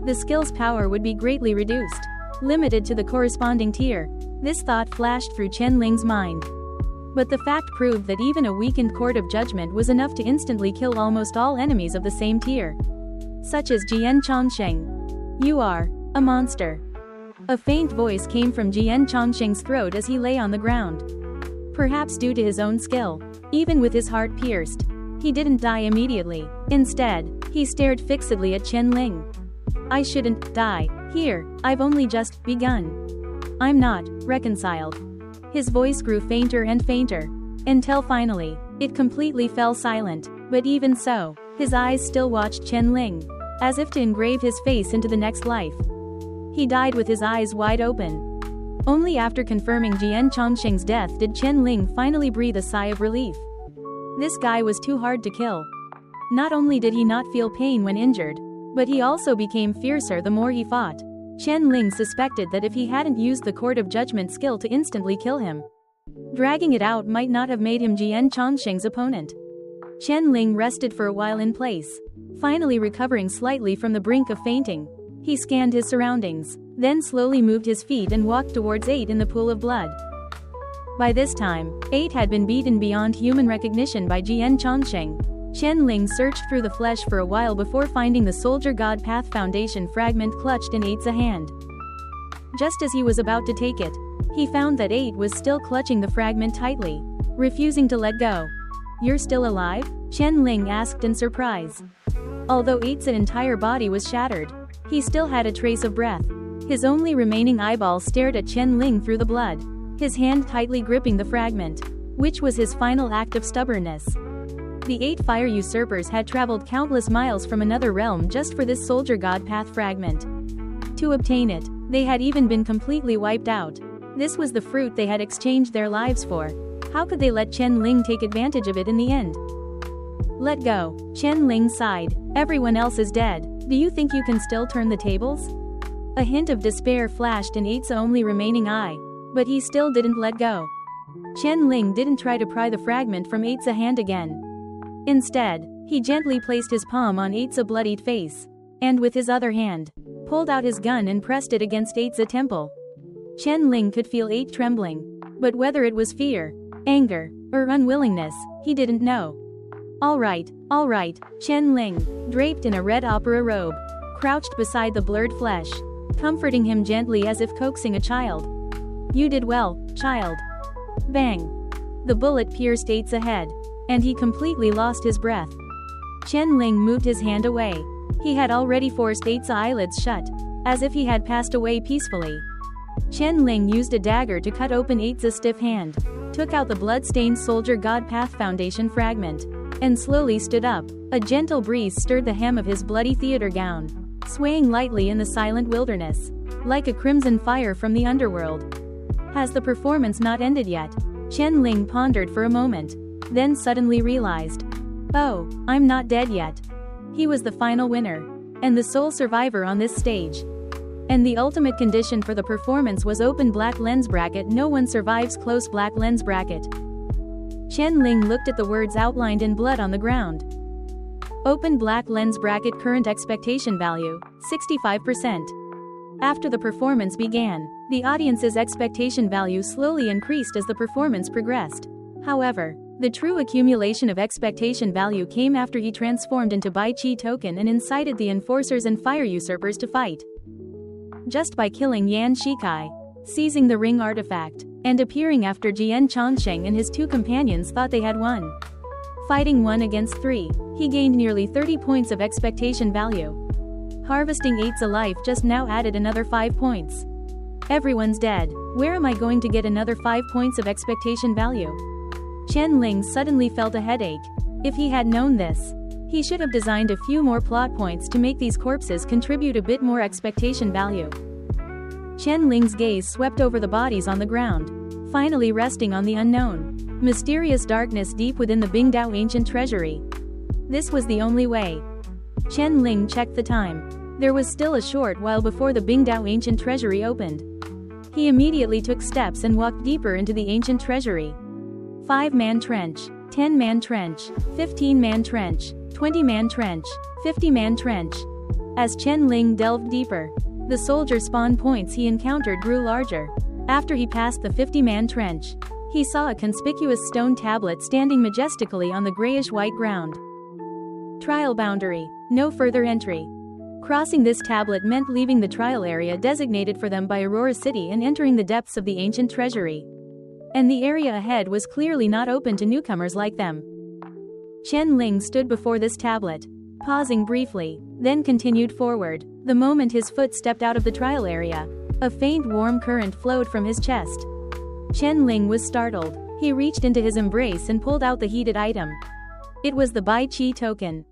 the skill's power would be greatly reduced, limited to the corresponding tier. This thought flashed through Chen Ling's mind. But the fact proved that even a weakened Court of Judgment was enough to instantly kill almost all enemies of the same tier, such as Xianxia. You are a monster. A faint voice came from Xianxia's throat as he lay on the ground. Perhaps due to his own skill, even with his heart pierced, he didn't die immediately. Instead, he stared fixedly at Chen Ling. I shouldn't die here. I've only just begun. I'm not reconciled. His voice grew fainter and fainter, until finally, it completely fell silent. But even so, his eyes still watched Chen Ling, as if to engrave his face into the next life. He died with his eyes wide open. Only after confirming Xianxia's death did Chen Ling finally breathe a sigh of relief. This guy was too hard to kill. Not only did he not feel pain when injured, but he also became fiercer the more he fought. Chen Ling suspected that if he hadn't used the Court of Judgment skill to instantly kill him, dragging it out might not have made him Xianxia's opponent. Chen Ling rested for a while in place, finally recovering slightly from the brink of fainting. He scanned his surroundings, then slowly moved his feet and walked towards 8 in the pool of blood. By this time, 8 had been beaten beyond human recognition by Xianxia. Chen Ling searched through the flesh for a while before finding the Soldier God Path Foundation fragment clutched in 8's hand. Just as he was about to take it, he found that 8 was still clutching the fragment tightly, refusing to let go. You're still alive? Chen Ling asked in surprise. Although 8's entire body was shattered, he still had a trace of breath. His only remaining eyeball stared at Chen Ling through the blood, his hand tightly gripping the fragment, which was his final act of stubbornness. The 8 fire usurpers had traveled countless miles from another realm just for this Soldier God Path fragment. To obtain it, they had even been completely wiped out. This was the fruit they had exchanged their lives for. How could they let Chen Ling take advantage of it in the end? Let go. Chen Ling sighed. Everyone else is dead. Do you think you can still turn the tables? A hint of despair flashed in 8's only remaining eye, but he still didn't let go. Chen Ling didn't try to pry the fragment from 8's hand again. Instead, he gently placed his palm on 8's bloodied face, and with his other hand, pulled out his gun and pressed it against 8's temple. Chen Ling could feel 8 trembling. But whether it was fear, anger, or unwillingness, he didn't know. All right, Chen Ling, draped in a red opera robe, crouched beside the blurred flesh, comforting him gently as if coaxing a child. You did well, child. Bang. The bullet pierced 8's head, and he completely lost his breath. Chen Ling moved his hand away. He had already forced 8's eyelids shut, as if he had passed away peacefully. Chen Ling used a dagger to cut open 8's stiff hand, took out the blood-stained Soldier God Path Foundation fragment, and slowly stood up. A gentle breeze stirred the hem of his bloody theater gown, swaying lightly in the silent wilderness, like a crimson fire from the underworld. Has the performance not ended yet? Chen Ling pondered for a moment, then suddenly realized. Oh, I'm not dead yet. He was the final winner, and the sole survivor on this stage. And the ultimate condition for the performance was open black lens bracket. No one survives close black lens bracket. Chen Ling looked at the words outlined in blood on the ground. Open black lens bracket, current expectation value, 65%. After the performance began, the audience's expectation value slowly increased as the performance progressed. However, the true accumulation of expectation value came after he transformed into Bai Qi token and incited the enforcers and fire usurpers to fight. Just by killing Yan Shikai, seizing the ring artifact, and appearing after Jian Changsheng and his 2 companions thought they had won. Fighting 1 against 3, he gained nearly 30 points of expectation value. Harvesting 8's life just now added another 5 points. Everyone's dead. Where am I going to get another 5 points of expectation value? Chen Ling suddenly felt a headache. If he had known this, he should have designed a few more plot points to make these corpses contribute a bit more expectation value. Chen Ling's gaze swept over the bodies on the ground, finally resting on the unknown, mysterious darkness deep within the Bingdao ancient treasury. This was the only way. Chen Ling checked the time. There was still a short while before the Bingdao ancient treasury opened. He immediately took steps and walked deeper into the ancient treasury. 5-man trench, 10-man trench, 15-man trench, 20-man trench, 50-man trench. As Chen Ling delved deeper, the soldier spawn points he encountered grew larger. After he passed the 50-man trench, he saw a conspicuous stone tablet standing majestically on the grayish-white ground. Trial boundary, no further entry. Crossing this tablet meant leaving the trial area designated for them by Aurora City and entering the depths of the ancient treasury. And the area ahead was clearly not open to newcomers like them. Chen Ling stood before this tablet, pausing briefly, then continued forward. The moment his foot stepped out of the trial area, a faint warm current flowed from his chest. Chen Ling was startled. He reached into his embrace and pulled out the heated item. It was the Bai Qi token.